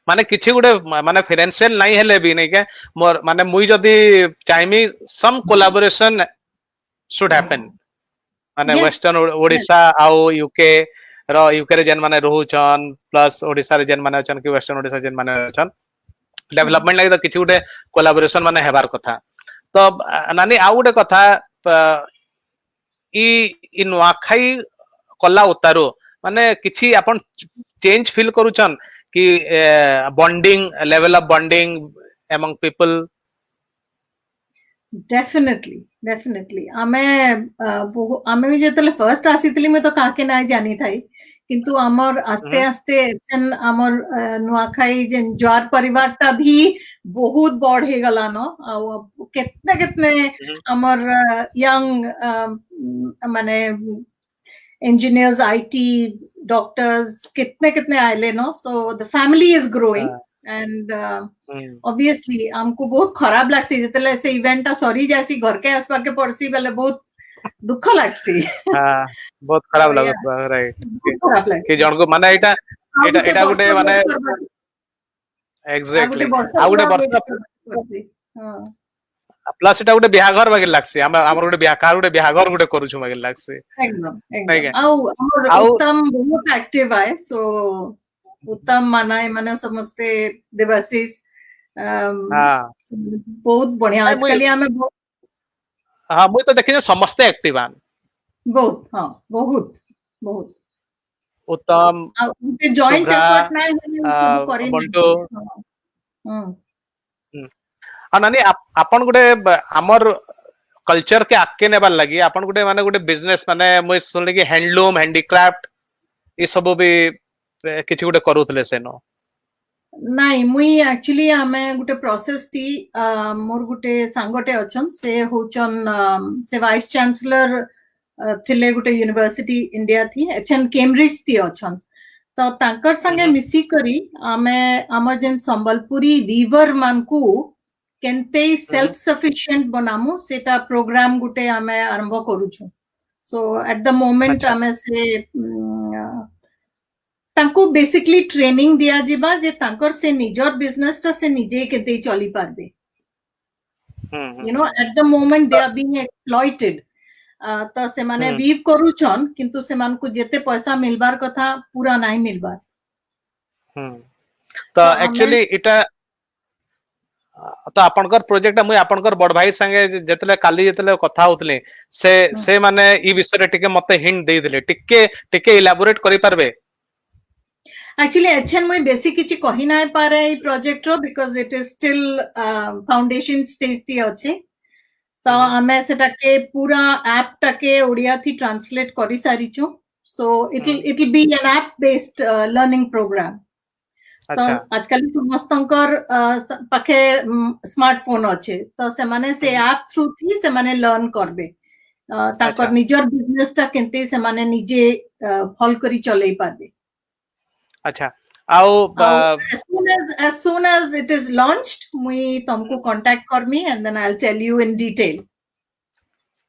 माने किछि गुडे माने फाइनेंशियल नाही हेले भी नै के मोर माने मुई जदी चाइमी सम कोलैबोरेशन शुड हैपन माने वेस्टर्न ओडिसा आउ यूके रे जेन माने रहउछन प्लस ओडिसा रे जेन माने अछन कि वेस्टर्न ओडिसा जेन माने अछन डेवलपमेंट लागि तो किछि गुडे कोलैबोरेशन माने हेबार कथा तो नानी आउ गुडे कथा इ नुआखाई कला उतारो माने किछि आपण चेंज फील करूछन कि bonding level of bonding among people definitely आमे भी जेतले फर्स्ट आसीतली में तो काके नाही जानी थाई किंतु हमर आस्ते आस्ते जन हमर नुआखाई जन ज्वार परिवार ता भी बहुत बढ़े गला न कितने हमर यंग माने engineers, IT, doctors, कितने आयले no so the family is growing and obviously हमको बहुत खराब लागसी जेतले से इवेंट सॉरी जैसी घर के आसपा के पड़सी बेले बहुत दुख लागसी हां बहुत खराब लागत राइट कि जण को माने एटा गुटे माने एग्जैक्टली आ गुटे वर्ष हां प्लस एटा गुटे बियाघर बगे लागसी हमर गुटे बियाघर गुटे करू छु बगे लागसी एकदम आउ उत्तम बहुत एक्टिव आए सो उत्तम माने समझते देवाशीष बहुत बढ़िया आजकल हमें हां मुई तो देखि समस्त एक्टिव आन बहुत उत्तम उनके जॉइंट एफर्ट ना करी बंटो नानी आपन गुटे हमर कल्चर के आके नेबार लगी आपन गुटे माने गुटे बिजनेस माने मुई सुनले कि हैंडलूम हैंडीक्राफ्ट ई सब भी किछि गुटे करूतले सेनो नाही मुई एक्चुअली हमें गुटे प्रोसेस थी मोर गुटे सांगटे अछन से होचन से वाइस चांसलर थिले गुटे यूनिवर्सिटी इंडिया थी एचएन कैम्ब्रिज थी अछन तो तांकर संगे मिसी करी हमें हमर जन संबलपुरी वीवर मानकू केनते सेल्फ सफिशिएंट बनामु सेटा प्रोग्राम गुटे हमें आरंभ करू छु सो एट द मोमेंट हमें से तांको बेसिकली ट्रेनिंग दिया जिबा जे तांकर से निजर बिजनेस ता से निजे केते चली पारबे you know at the moment they are being exploited तो से माने वीव करू छन किंतु से मान को जेते पैसा मिलबार कथा पूरा नाही मिलबार तो एक्चुअली इटा तो आपनकर प्रोजेक्ट मुई आपनकर बड़ भाई संगे जेतले काली जेतले कथा होतले से माने ई विषय रे टिके मते हिंट दे दिले टिके इलैबोरेट करि पारबे एक्चुअली एचएन मुई बेसिक किछि कहि नाय पारे ई प्रोजेक्ट रो because it is still foundation stage ती अछि तो हमें सेटा के पूरा ऐप टाके ओडिया थी ट्रांसलेट करि सारी छु so it will be an app based learning programme तो अच्छा आजकल समस्तंकर पाखे स्मार्टफोन अच्छे तो से माने से ऐप थ्रू थी से माने लर्न करबे ताकर अच्छा निजर बिजनेस टा केनते से माने निजे भल करी चलै पाबे अच्छा आओ as soon as it is launched मुई तुमको contact Karmi and then I'll tell you in detail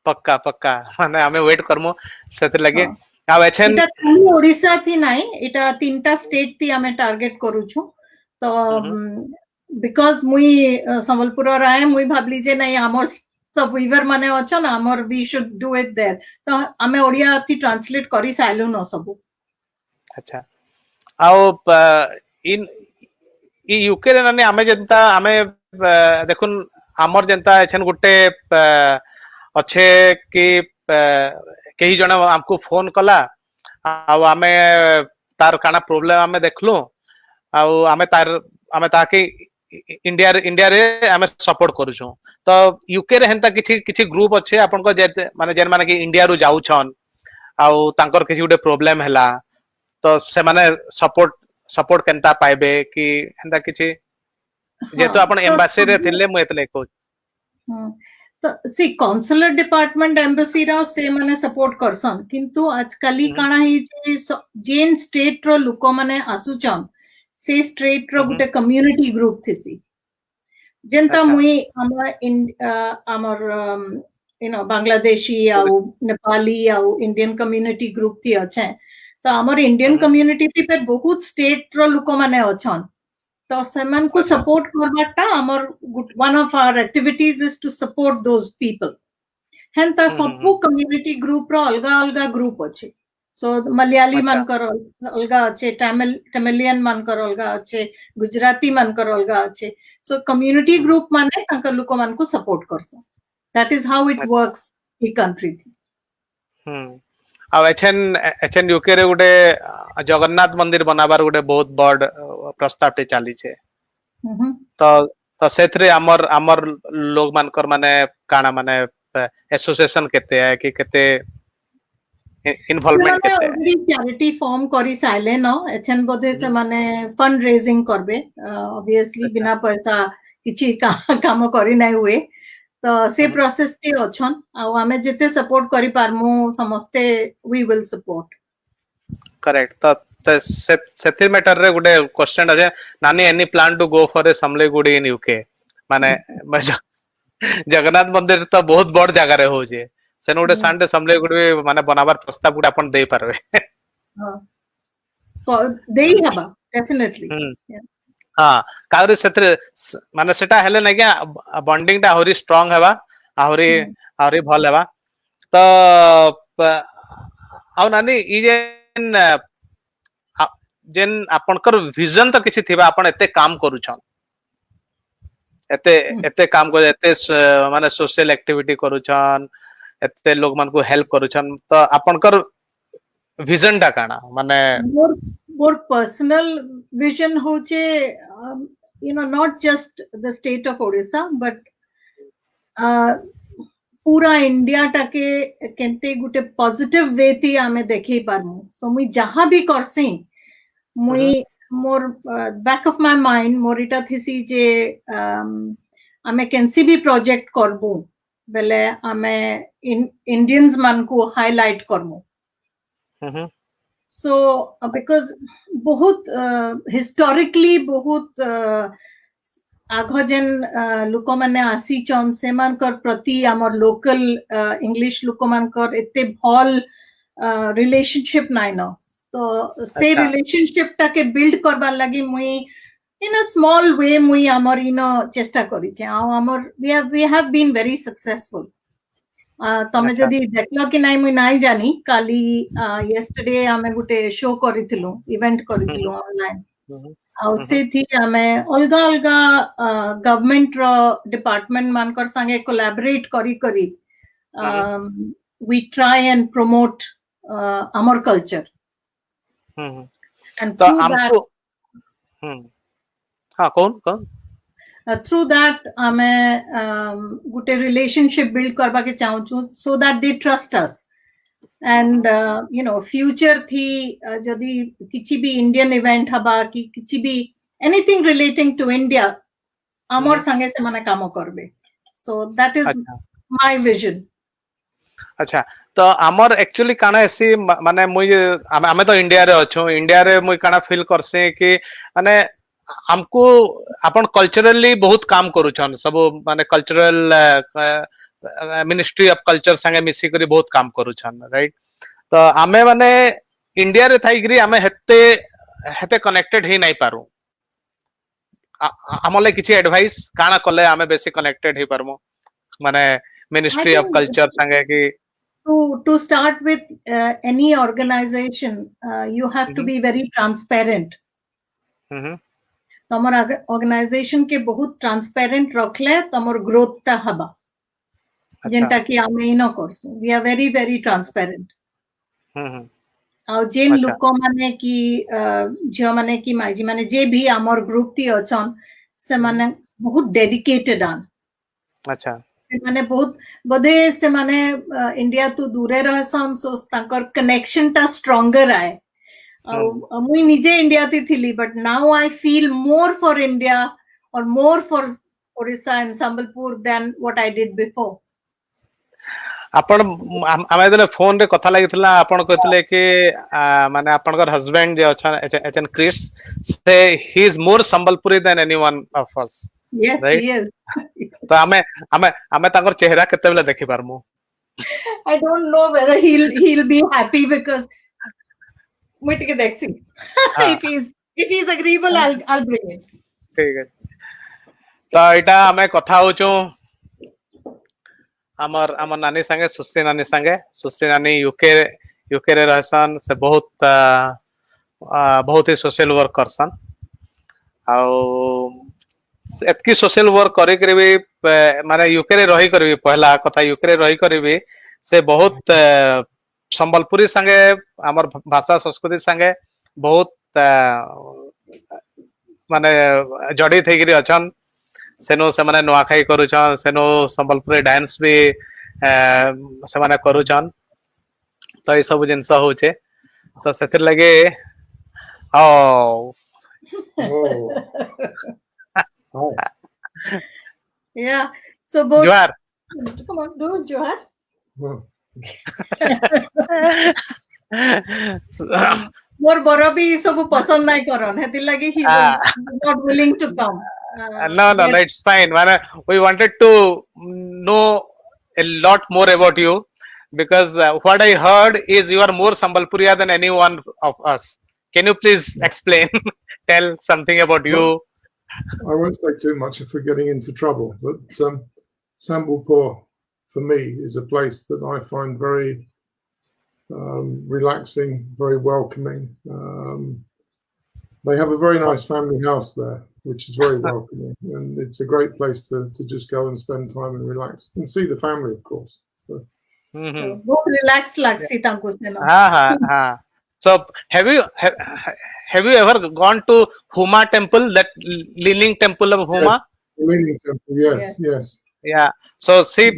पक्का पक्का माने हमें वेट करमो सेते लगे हाँ। आ एछन इटा खाली ओडिशा थी नाही इटा तीनटा स्टेट थी हमें टार्गेट करू छु तो बिकॉज मुई संबलपुर राय मुई भाबली जे नहीं हमर तो वीवर माने अछन हमर we should do it there तो हमें ओडिया थी ट्रांसलेट करी साइलु न सब अच्छा आओ इन ई यूके रे नानी आमे जनता आमे देखुन हमर जनता एछन गुटे अच्छे कि कई जण हमको फोन कला आ आमे तार काना प्रॉब्लम आमे देखलु आ आमे तार आमे ताके इंडिया इंडिया रे आमे सपोर्ट करूछु तो यूके रे हेंता किछि किछि ग्रुप अच्छे आपन को जे माने जेन माने कि इंडिया रु जाउ छन आ तांकर किछि गुटे प्रॉब्लम हैला तो से माने सपोर्ट सपोर्ट केनता पाइबे कि हेंता किछि जेतो अपन एम्बासी रे थिले मु एतले को तो सी कॉन्सुलर डिपार्टमेंट एम्बेसी रा से माने सपोर्ट करसन किंतु आजकली काना ही जे जेन स्टेट रो लोक माने आसुचन से स्टेट रो गुटे कम्युनिटी ग्रुप थिसी जेनता मुई हमर यू नो बांग्लादेशी आउ नेपाली आउ इंडियन कम्युनिटी ग्रुप थी अच्छे तो हमर इंडियन कम्युनिटी थी पर बहुत स्टेट रो लोक माने अछन तो सेमन को सपोर्ट करबाटा हमर one of our activities is to support those people हेंता सबु कम्युनिटी ग्रुप रो अलगा अलगा ग्रुप अछि सो मलयाली मानकर अलगा अच्छे तमिलियन मानकर अलगा अच्छे गुजराती मानकर अलगा अच्छे सो कम्युनिटी ग्रुप माने तांकर लोक मान को support करसो that is how it works E country थी आ एछन एछन यूके रे गुटे जगन्नाथ मंदिर बनाबार गुटे बहुत बड़ प्रस्ताव टे चाली छे तो तो सेथरे हमर हमर लोग मानकर माने काना माने एसोसिएशन केते है कि केते इन्वॉल्वमेंट केते है चैरिटी फॉर्म करी साइले न एछन बदे से माने फंड रेजिंग करबे ऑब्वियसली बिना पैसा किछि काम करी नै हुए तो से प्रोसेस ते अछन आ हमें जेते सपोर्ट करी पारमु समस्ते वी विल सपोर्ट करेक्ट तो सेथि मैटर रे गुटे क्वेश्चन अजे Nani any plan to go for a समलेगुडी इन यूके माने जगन्नाथ मंदिर तो बहुत बड़ जगह रे हो जे सेन गुटे संडे समलेगुडी माने बनाबार प्रस्ताव गुटे अपन दे पारबे हां तो देई हबा डेफिनेटली हां काउरी सेथरे माने सेटा हेले नै क्या बॉन्डिंग टा होरी स्ट्रांग हेबा आहुरी आहुरी भल हेबा तो आ नानी ई जेन आपनकर विजन तो किछि थिबा आपन एते काम करूछन एते एते काम कर एते माने सोशल एक्टिविटी करूछन एते लोग मन को हेल्प करूछन तो आपनकर विजन टा काना माने मोर पर्सनल विजन होचे you know not just the state of Odisha but पूरा इंडिया टाके केनते गुटे पॉजिटिव वे थी आमे देखै पारमु सो मुई जहां भी करसी मुई मोर बैक ऑफ माय माइंड मोर इटा थिसी जे आमे केनसी भी प्रोजेक्ट करबो बेले आमे इंडियंस मान को हाईलाइट करमु सो बिकॉज बहुत हिस्टोरिकली बहुत आग जेन लोक माने आसी चन से मानकर प्रति हमर लोकल इंग्लिश लोक मानकर एते भल रिलेशनशिप नाइ न तो से रिलेशनशिप टा के बिल्ड करबा लागि मुई इन अ स्मॉल वे मुई हमर इन चेष्टा करी छे आ हमर we have been very successful तमे जदी देखलो कि नाइ मुई नाइ जानी काली यस्टरडे हमें गुटे शो करिथिलु इवेंट करिथिलु ऑनलाइन आ से थी हमें अलगा अलगा गवर्नमेंट रो डिपार्टमेंट मानकर संगे कोलैबोरेट करी करी we try and promote our culture and through that हां कौन थ्रू दैट हमें गुटे रिलेशनशिप बिल्ड करबा के चाहू छु so that they trust us and you know future थी जदी किछि भी इंडियन इवेंट हबा कि किछि भी anything relating to India, amor sange se mane kamo karbe. So that is my vision. अच्छा तो आमर एक्चुअली काना ऐसी माने मुई आमे तो इंडिया रे अच्छो इंडिया रे मुई काना फील करसे कि माने हमको अपन कल्चरली बहुत काम करूछन सब माने कल्चरल मिनिस्ट्री ऑफ कल्चर संगे मिसी करी बहुत काम करूछन राइट तो आमे माने इंडिया रे थाइग्री आमे हेते हेते कनेक्टेड ही नहीं पारू आमले किछि एडवाइस काना कले आमे बेसी कनेक्टेड ही परमो माने मिनिस्ट्री ऑफ कल्चर संगे कि to start with any organization you have to be very transparent तमर ऑर्गेनाइजेशन के बहुत ट्रांसपेरेंट रखले तमर ग्रोथ ता हबा जेंटा कि आमे इनो करसु we are very very transparent आ जेन लोक माने कि जे माने कि माइजी माने जे भी हमर ग्रुप ती अछन से माने बहुत डेडिकेटेड आन अच्छा से माने बहुत बदे से माने इंडिया तो दूरे रहसन सो ताकर कनेक्शन ता स्ट्रांगर आए मुई निजे इंडिया ती थिली but now I feel more for India और more for Odisha and Sambalpur then what I did before आपण आमे देले फोन रे कथा लागितला आपण कहतले कि माने आपनकर हस्बैंड जे अछन एचएन क्रिस से he is more Sambalpuri than anyone of us yes yes तो आमे तांकर चेहरा केते बेले देखि पारमु I don't know whether he'll be happy because मुट के देखसी if he's agreeable I'll bring it ठीक है तो एटा हमें कथा होचो हमर हमर नानी संगे सुश्री नानी यूके रे रहसन से बहुत बहुत ही सोशल वर्क करसन आउ एतकी सोशल वर्क करे करे भी माने यूके रे रही करबी पहला कथा यूके रे रही करबी से बहुत संबलपुरी संगे हमर भाषा संस्कृति संगे बहुत माने जड़ी थई गिरी अछन सेनो से माने नोआखाई करूछन सेनो संबलपुरी डांस भी से माने करूछन तो ई सब जिंस होचे तो सेतिर लगे yeah so both Johar come on do Johar मोर बरो भी सब पसंद नहीं करन हेति लागि he was not willing to come no it's fine man we wanted to know a lot more about you because what I heard is you are more Sambalpuriya than anyone of us can you please explain tell something about you I won't say too much if we're getting into trouble but Sambalpur for me is a place that I find very relaxing, very welcoming. They have a very nice family house there, which is very welcoming, and it's a great place to just go and spend time and relax and see the family, of course. So, बहुत relaxed लगसी तांको से ना. So have you ever gone to Huma temple, that leaning temple of Huma? Leaning temple, yes. Yeah. So see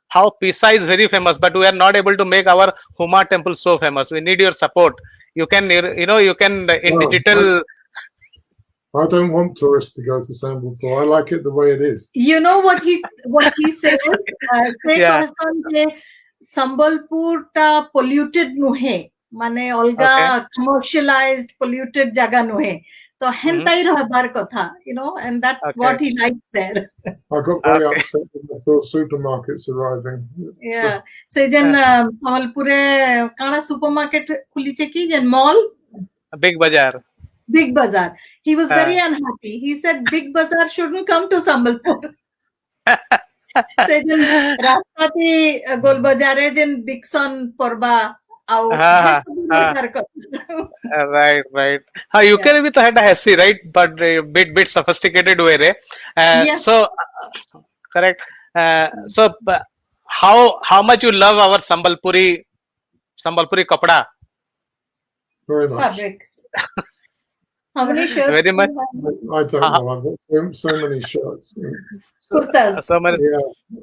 how Pisa is very famous, but we are not able to make our Huma temple so famous. We need your support. You can, you can in digital. I don't want tourists to go to Sambalpur. I like it the way it is. You know what he says? Sambalpur ta polluted nuhe, mane olga commercialized polluted jaga nuhe. So hentai rahbar kotha, and that's what he likes there. I got very upset when I saw supermarkets arriving. Yeah. So jen Sambalpure kana supermarket khuliche ki jen mall? Big Bazaar. Big Bazaar. He was very unhappy. He said Big Bazaar shouldn't come to Sambalpur. So jen rastati Gol Bazaare jen Big Son Porba right you can be the hesi right but bit sophisticated way yes. So correct so how much you love our Sambalpuri kapda very much fabrics how many shirts very much I don't know I've got so many shirts so many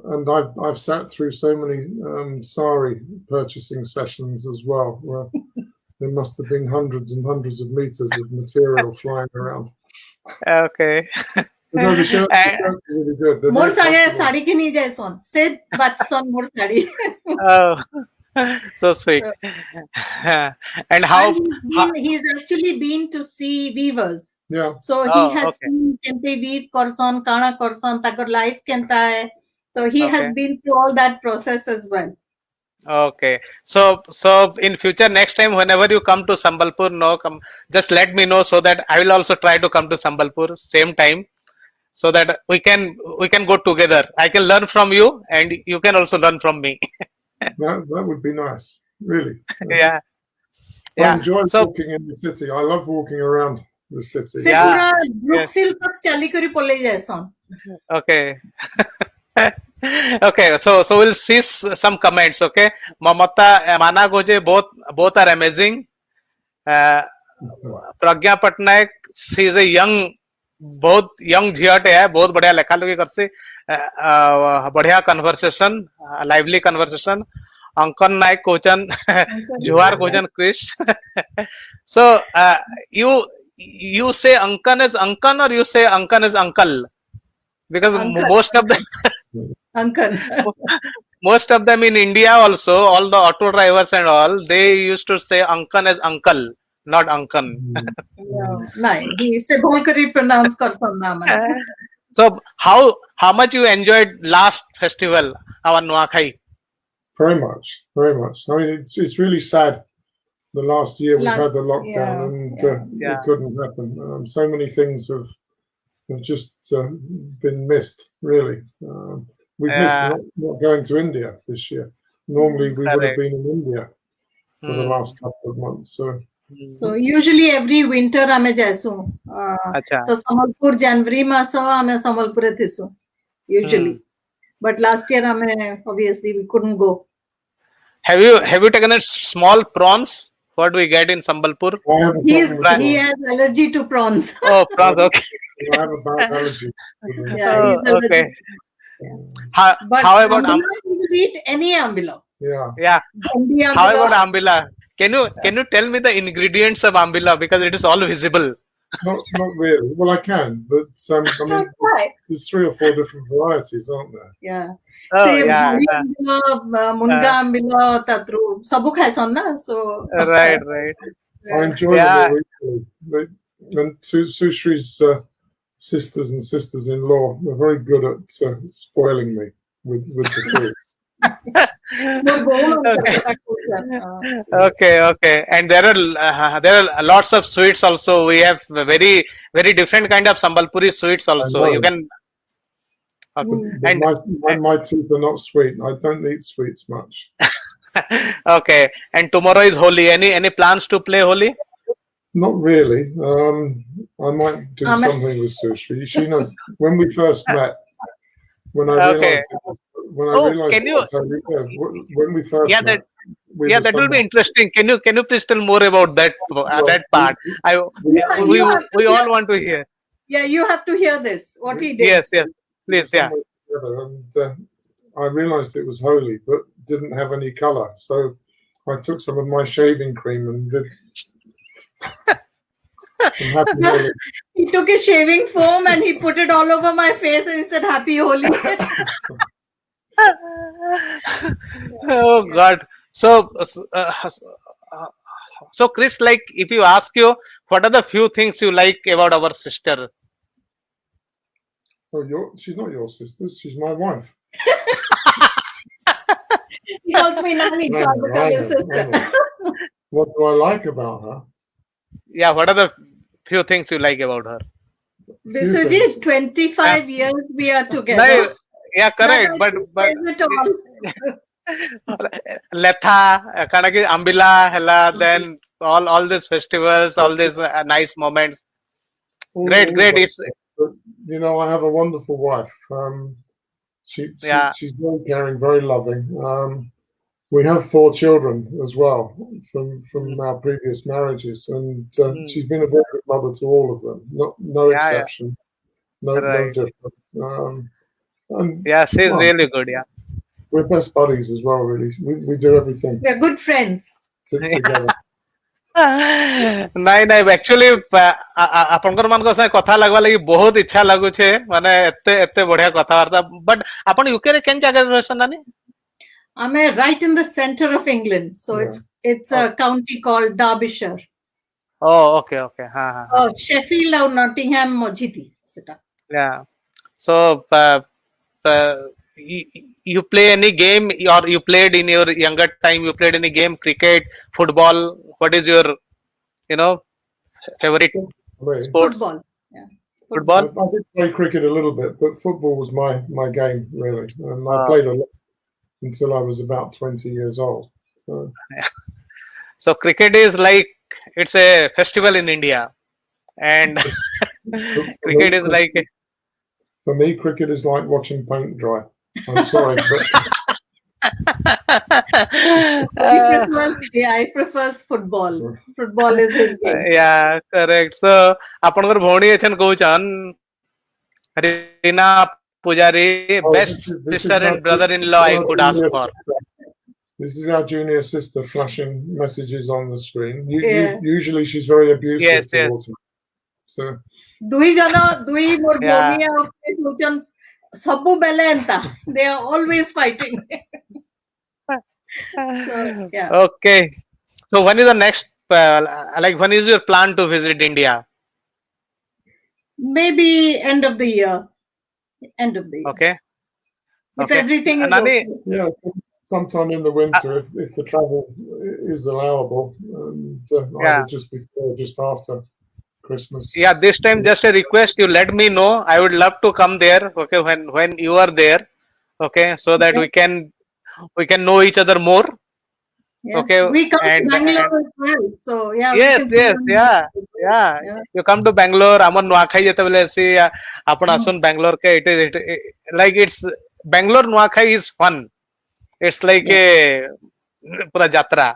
and I've sat through so many sari purchasing sessions as well where there must have been hundreds and hundreds of meters of material flying around. Okay. But no, the shirts are really good. They're More very sange comfortable. sari ki nahi jai son. Said batson more sari. Oh, so sweet. And how? And he's actually been to see weavers. Yeah, So Oh, he has okay. seen kente weave korson, kana korson, takor life kenta hai. So he has Okay. been through all that process as well. Okay. So in future, next time, whenever you come to Sambalpur, just let me know so that I will also try to come to Sambalpur same time, so that we can go together. I can learn from you, and you can also learn from me. that would be nice, really. Yeah. I Yeah. enjoy So walking in the city. I love walking around the city. Se Yeah. pura Brookfield tak chali kari pole jai son. okay. Okay, so we'll see some comments. Okay, Mamata, Mana Goje, both are amazing. Pragya Patnaik, she is a young, बहुत young झियाटे है, बहुत बढ़िया लेखा लुकी करसी, बढ़िया conversation, lively conversation. Ankan Naik Kochan, Johar Kochan Krish. So you say Ankan is Ankan, or you say Ankan is uncle? Because Uncle. most of them in India also, all the auto drivers and all, they used to say Ankan as uncle, not Ankan. Nahi, he se bhol kari pronounce korson na man. So how much you enjoyed last festival, our Nuakhai? Very much, very much. I mean, it's really sad. The last year we've had the lockdown, yeah. it couldn't happen. So many things have just been missed. Really, we've missed not going to India this year. Normally, we would have been in India for the last couple of months. So usually every winter ame jaisu. Acha. So Sambalpur January masa ame Sambalpur thisu usually. But last year ame obviously we couldn't go. Have you taken a small prawns? What we get in Sambalpur? He has allergy to prawns. Oh, prawns. Okay. I have a bad allergy. Yeah, he's allergic. Okay. But How about ambila, you will eat any ambila. Yeah. Bandi How ambila. about ambila? Can you tell me the ingredients of ambila, because it is all visible? Not really. Well, I can, but I mean, there's 3 or 4 different varieties, aren't there? Yeah. Oh, Say yeah. ambila, munga ambila, tatru, sabu khaisan na. So Right. I enjoy them all equally. And Sushri's sisters and sisters-in-law are very good at spoiling me with the food. Okay. And there are lots of sweets also. We have very different kind of Sambalpuri sweets also. You can. Okay. And my teeth are not sweet. I don't eat sweets much. Okay. And tomorrow is Holi. Any plans to play Holi? Not really. I might do something with Sushri. She knows when we first met. When I realized when we first met. That will be interesting. Can you please tell more about that part? We all want to hear. Yeah, you have to hear this. What he did. Yes, please, yeah. And I realized it was holy, but didn't have any color. So I took some of my shaving cream and did. Happy Holi. He took his shaving foam and he put it all over my face and he said, "Happy Holi." Oh God. So Chris, like, if you ask you, what are the few things you like about our sister? Oh, she's not your sister. She's my wife. He calls me Nani, so I become his sister. What do I like about her? Yeah, what are the few things you like about her? Biswaji, 25 years we are together. Yeah, correct. But Letha, Kanaki, Ambila, Hela, then all these festivals, all these nice moments. Great. But, I have a wonderful wife. She's very caring, very loving. We have 4 children as well from our previous marriages, and she's been a very good mother to all of them. No exception, no different. She's really good. Yeah, we're best buddies as well. Really, we do everything. We're good friends together. ନାଇଁ ନାଇଁ actually आपनकर मान को से कथा लगवा लगी बहुत इच्छा लागु छे माने एते एते बढ़िया कथावार्ता बट आपण यूके रे केन जगह रहसन नानी I'm right in the center of England, so Yeah. it's a county called Derbyshire. Oh okay okay हां हां Sheffield और Nottingham मझिती सेटा. या सो you play any game or you played in your younger time you played any game cricket football what is your you know favorite sports Football. Yeah. football I did play cricket a little bit, but football was my game really, and I Ah. played a lot until I was about 20 years old. So cricket is like it's a festival in India and cricket is like For me, cricket is like watching paint dry. I'm sorry, but I prefer football. Football is his game. yeah correct so आपनकर भौणी अछन कहउछन रीना पुजारी best this is sister and our- brother-in-law I could ask for This is our junior sister flashing messages on the screen. Yeah. Usually she's very abusive Yes, yes. towards me. So दुई जना दुई मोर Yeah. भौणी और सोचन सबु बेले एंता. They are always fighting. So, yeah. okay so when is the next like when is your plan to visit India Maybe end of the year. End of the year. okay If okay. everything is Nani, okay. yeah, sometime in the winter, if the travel is allowable, and Yeah. either just before, or just after Christmas. yeah this time just a request you let me know I would love to come there okay when you are there okay so that Okay. we can know each other more Yes. Okay, We come and- to Bangalore as well. So yeah. we yes can see yes one yeah another. yeah Yeah. you come to Bangalore amon Nuakhai jete bele si apun asun Bangalore ke it like it's Bangalore Nuakhai is fun it's like a pura jatra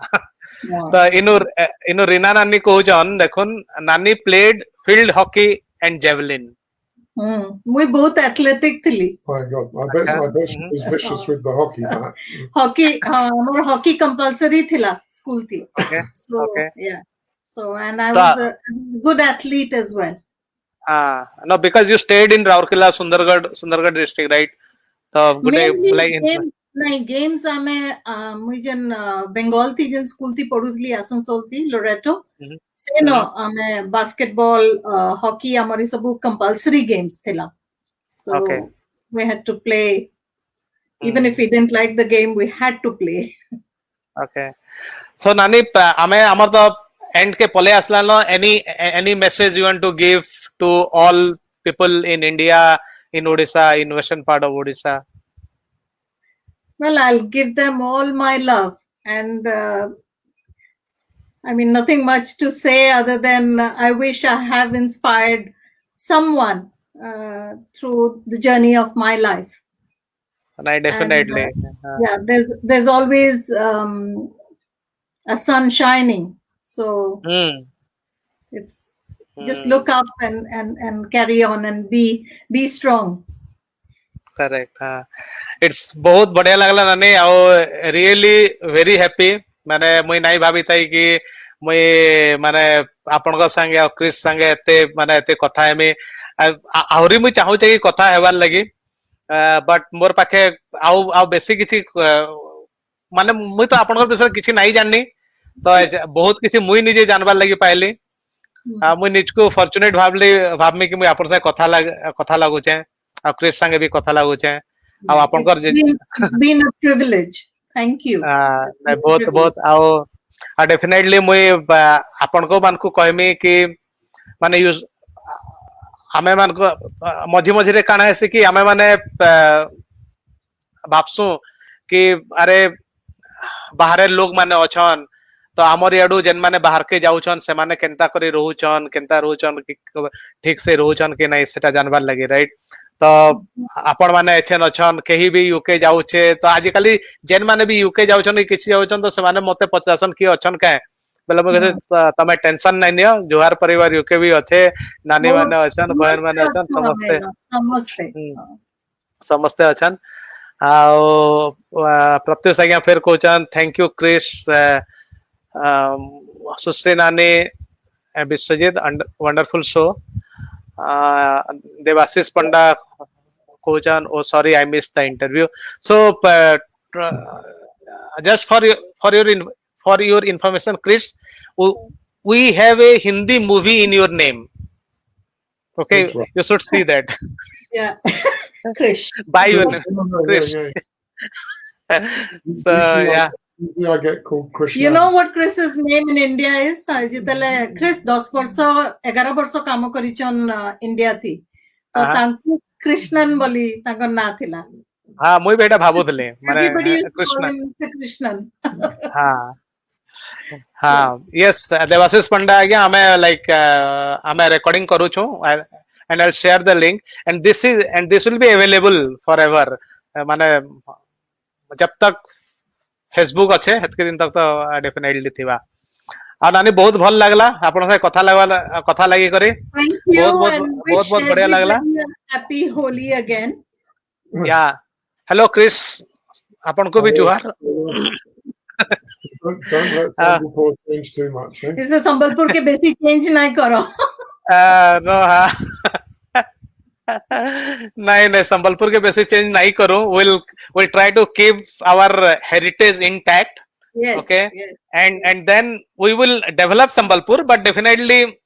Yeah. तो इनु रीना नानी कहउछन देखुन नानी played field hockey and javelin मुई बहुत athletic थी. My God, I bet she was vicious with the hockey bat. Hockey हमारा hockey compulsory थिला स्कूल थी. okay So Okay. yeah. So and I So, was a good athlete as well. no because you stayed in Raurkela Sundargarh district right तो गुटे Mainly like game नहीं games आमे मुई जन बंगाल थी जन स्कूल थी पढ़ुथली आसनसोल थी लोरेटो Mhm. से न आमे बास्केटबॉल हॉकी हमारी सब कंपलसरी गेम्स थिला. So Okay. we had to play even if we didn't like the game we had to play. okay so nani ame amar to end ke pole asla no any message you want to give to all people in India in Odisha in western part of Odisha Well, I'll give them all my love and I mean nothing much to say other than I wish I have inspired someone through the journey of my life. and I definitely Yeah, there's always a sun shining, so it's just look up and carry on and be strong. correct it's बहुत बढ़िया लगला नानी और really very happy माने मुई नहीं भाभी ताई कि मुई माने आपन को संगे और क्रिस संगे एते माने एते कथा हेमी आहुरी मुई चाहू कि कथा हेबार लगी बट मोर पाखे आउ बेसी किछि माने मुई तो आपन विषय किछि नहीं जाननी तो बहुत किछि मुई निजे जानबार लगी पाइली मुई निजको फॉर्चुनेट भाबमी कि मुई आपन से कथा लागू छे आ क्रिस संगे भी कथा लागू छे आ आपन कर It's been a privilege. Thank you. नहीं बहुत बहुत आ डेफिनेटली मुई आपन को मान को कहमी कि माने यूज आमे मान को मझी मझी रे काना है कि आमे माने भाबसु कि अरे बाहर लोग माने अछन तो आमर याडू जेन माने बाहर के जाउछन से माने केनता करी रहउछन केनता रहउछन कि ठीक से रहउछन कि नहीं सेटा जानबार लगी राइट तो आपण माने एछन अछन केही भी यूके जाउछे तो आजिकली जेन माने भी यूके जाउछन किछि जाउछन तो से माने मते पचासन कि अछन काए बेले मगे तमे टेंशन नहीं नियो जोहार परिवार यूके भी अछे नानी माने अछन बहन माने अछन समस्ते अछन आ प्रत्युष आज्ञा फेर कहचन thank you Chris Susri Nani, Biswajit, wonderful show. Devashish Panda, Kojan, oh sorry, I missed the interview. So just for your information, Chris, we have a Hindi movie in your name. Okay, Which one? you should see that. Yeah. Krish. By your Chris, name, no, Chris. So yeah. Usually I get called Krishna. You know what Chris's name in India is? Jitale Chris 10 ବର୍ଷ 11 ବର୍ଷ କାମ କରିଛନ୍ India थी तो तांकु कृष्णन बोली तांको ना थिला हाँ मुई बेटा भाबुथले माने everybody used to call Krishna him Mr. Krishnan. हाँ हाँ yes Devashish Panda आज्ञा हमें like हमें recording करू छु and I'll share the link and this will be available forever माने जब तक फेसबुक अच्छे हेतके दिन तक तो डेफिनेटली थिबा आ नानी बहुत भल लागला आपन से कथा लागी करी Thank you बहुत and बहुत बहुत बढ़िया लागला everybody a happy Holi again. या हेलो क्रिस आपन को भी जोहार Don't let Sambapur change too much. Eh? इसे संबलपुर के बेसिक चेंज नहीं करो नो हाँ नहीं संबलपुर के बेसिक चेंज नहीं करूं we'll try to keep our heritage intact. yes, Okay. yes. And then we will develop Sambalpur, but definitely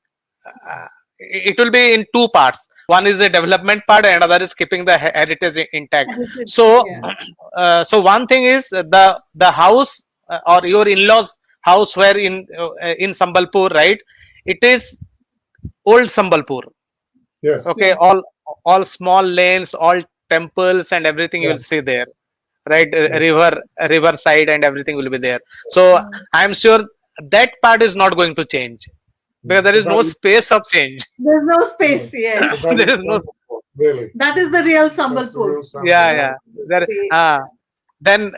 it will be in two parts. One is the development part and another is keeping the heritage intact. So so one thing is the house or your in-laws house where in Sambalpur, right? It is old Sambalpur. Yes. Okay, Yes. all small lanes, all temples and everything you will see there, right? River side and everything will be there. So I'm sure that part is not going to change because there is no space of change. There's no space. Yes, That There is is no- Sambapur, really. that is the real That's the Sambalpur. real Sambapur. Yeah. There, then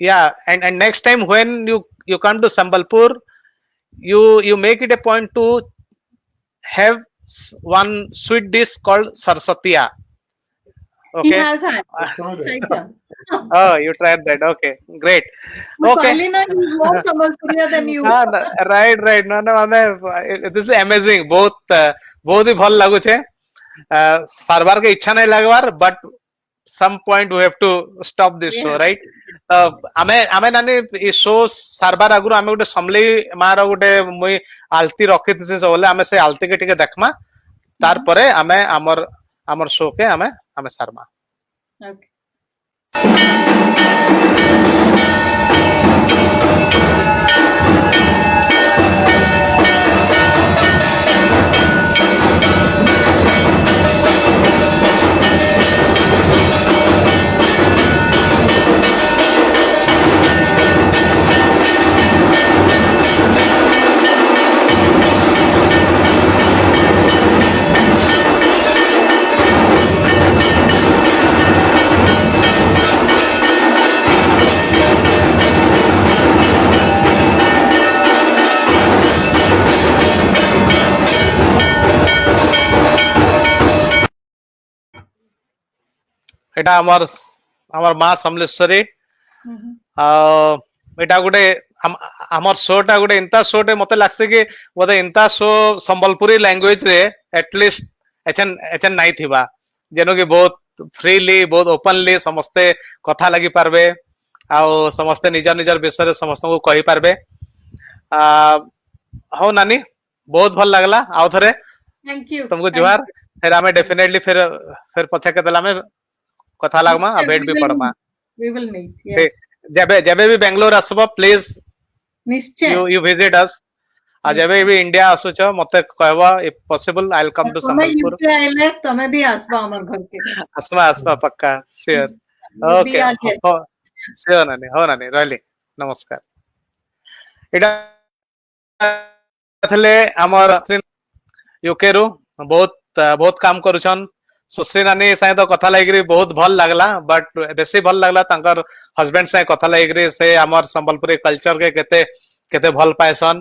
yeah, and next time when you come to Sambalpur, you make it a point to have one sweet dish called sarsatiya. He Okay. has had. I've tried it. Thank you. Oh, you tried that. Okay, great. Okay. Palina is more Sambalpuriya than you. Right. No, this is amazing. Both ही भल लागु छे सारबार के इच्छा नहीं लगवार but some point we have to stop this show, right? आमे नानी ई show सारबार आगुरु आमे गोटे समली मार गोटे मुई आलती रखी थी सबले आमे से आलती के टिके देखमा तार परे आमे हमर शो के आमे सारमा Okay. এটা আমার মা সমলেশ্বরী এটা গোटे আমার শোটা গোटे इंता शोटे मते लागसे कि बोधे इंता शो संबलपुरी लैंग्वेज रे एटलिस्ट एचन नहीं थिबा जेनो कि बहुत फ्रीली बहुत ओपनली समस्ते कथा लगी पारबे आ समस्ते निजर निजर विषय रे समस्त को कहि पारबे हो नानी बहुत भल लागला आउ थरे Thank you. तुमको जोहार फिर हमें डेफिनेटली फिर पछे के दला में कथा लागमा आ भेट भी पड़मा We will meet. Yes. जबे भी बेंगलोर आसबो प्लीज निश्चय. you visit us आ जबे भी इंडिया आसु छ मते कहबा if possible I will come to તમે संबलपुर UK आइले તમે भी आसबा हमर घर के. आसमा पक्का sure You okay be our guest. Sure नानी रहली नमस्कार एटा थले हमर यूके रु बहुत काम करूछन सुश्री नानी साय तो कथा लागिरी बहुत भल लागला बट बेसी भल लागला तांकर हस्बैंड साय कथा लागिरी से हमर संबलपुरी कल्चर के केते भल पाएसन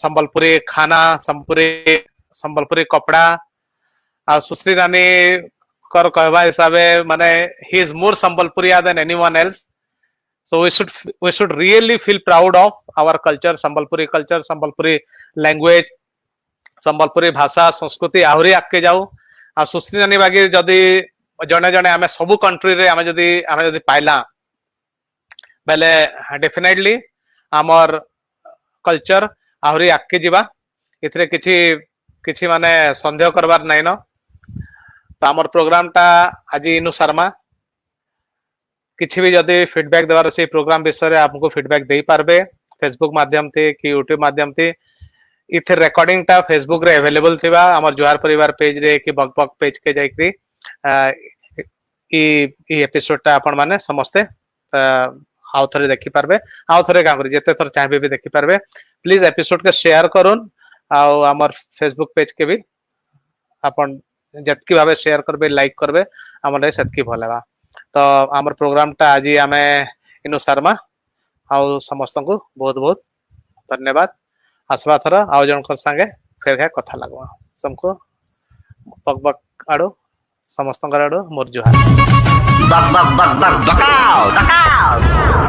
संबलपुरी खाना संबलपुरी कपड़ा आ सुश्री रानी कर कहबा हिसाबे माने he is more Sambalpuria than anyone else So we should really feel proud of our culture, Sambalpuri language, Sambalpuri भाषा संस्कृति आहरी आगे जाऊ आ सुश्री नानी बागी जदि जने जने आमे सबु कंट्री रे आमे जदि पाइला बेले डेफिनेटली आमर कल्चर आहरी आगे जीवा इथरे किछि माने संदेह करबार नाइन तो आमर प्रोग्राम टा आज इनु शर्मा किछि भी जदि फीडबैक देवार से प्रोग्राम विषय रे आपको फीडबैक दे पारबे फेसबुक माध्यम ते कि यूट्यूब माध्यम ते इथे रिकॉर्डिंग टा फेसबुक रे अवेलेबल थिबा हमर जुहार परिवार पेज रे कि बकबक पेज के जाइकरी ई एपिसोड टा आपण माने समस्ते आउ थरे देखि पारबे आउ थरे का करी जेते थर चाहबे भी देखि पारबे प्लीज एपिसोड के शेयर करूँ आउ हमर फेसबुक पेज के भी आपण जतकी भाबे शेयर करबे लाइक करबे हमर सेतकी भलेबा तो आमर प्रोग्राम टा आज आमे इनु शर्मा आउ समस्त को बहुत बहुत धन्यवाद आसवा थर आउ जनकर संगे फेर कथा लगवा समको बक आडो समस्त आडो मोर जुहार बक बक बक बक बकाओ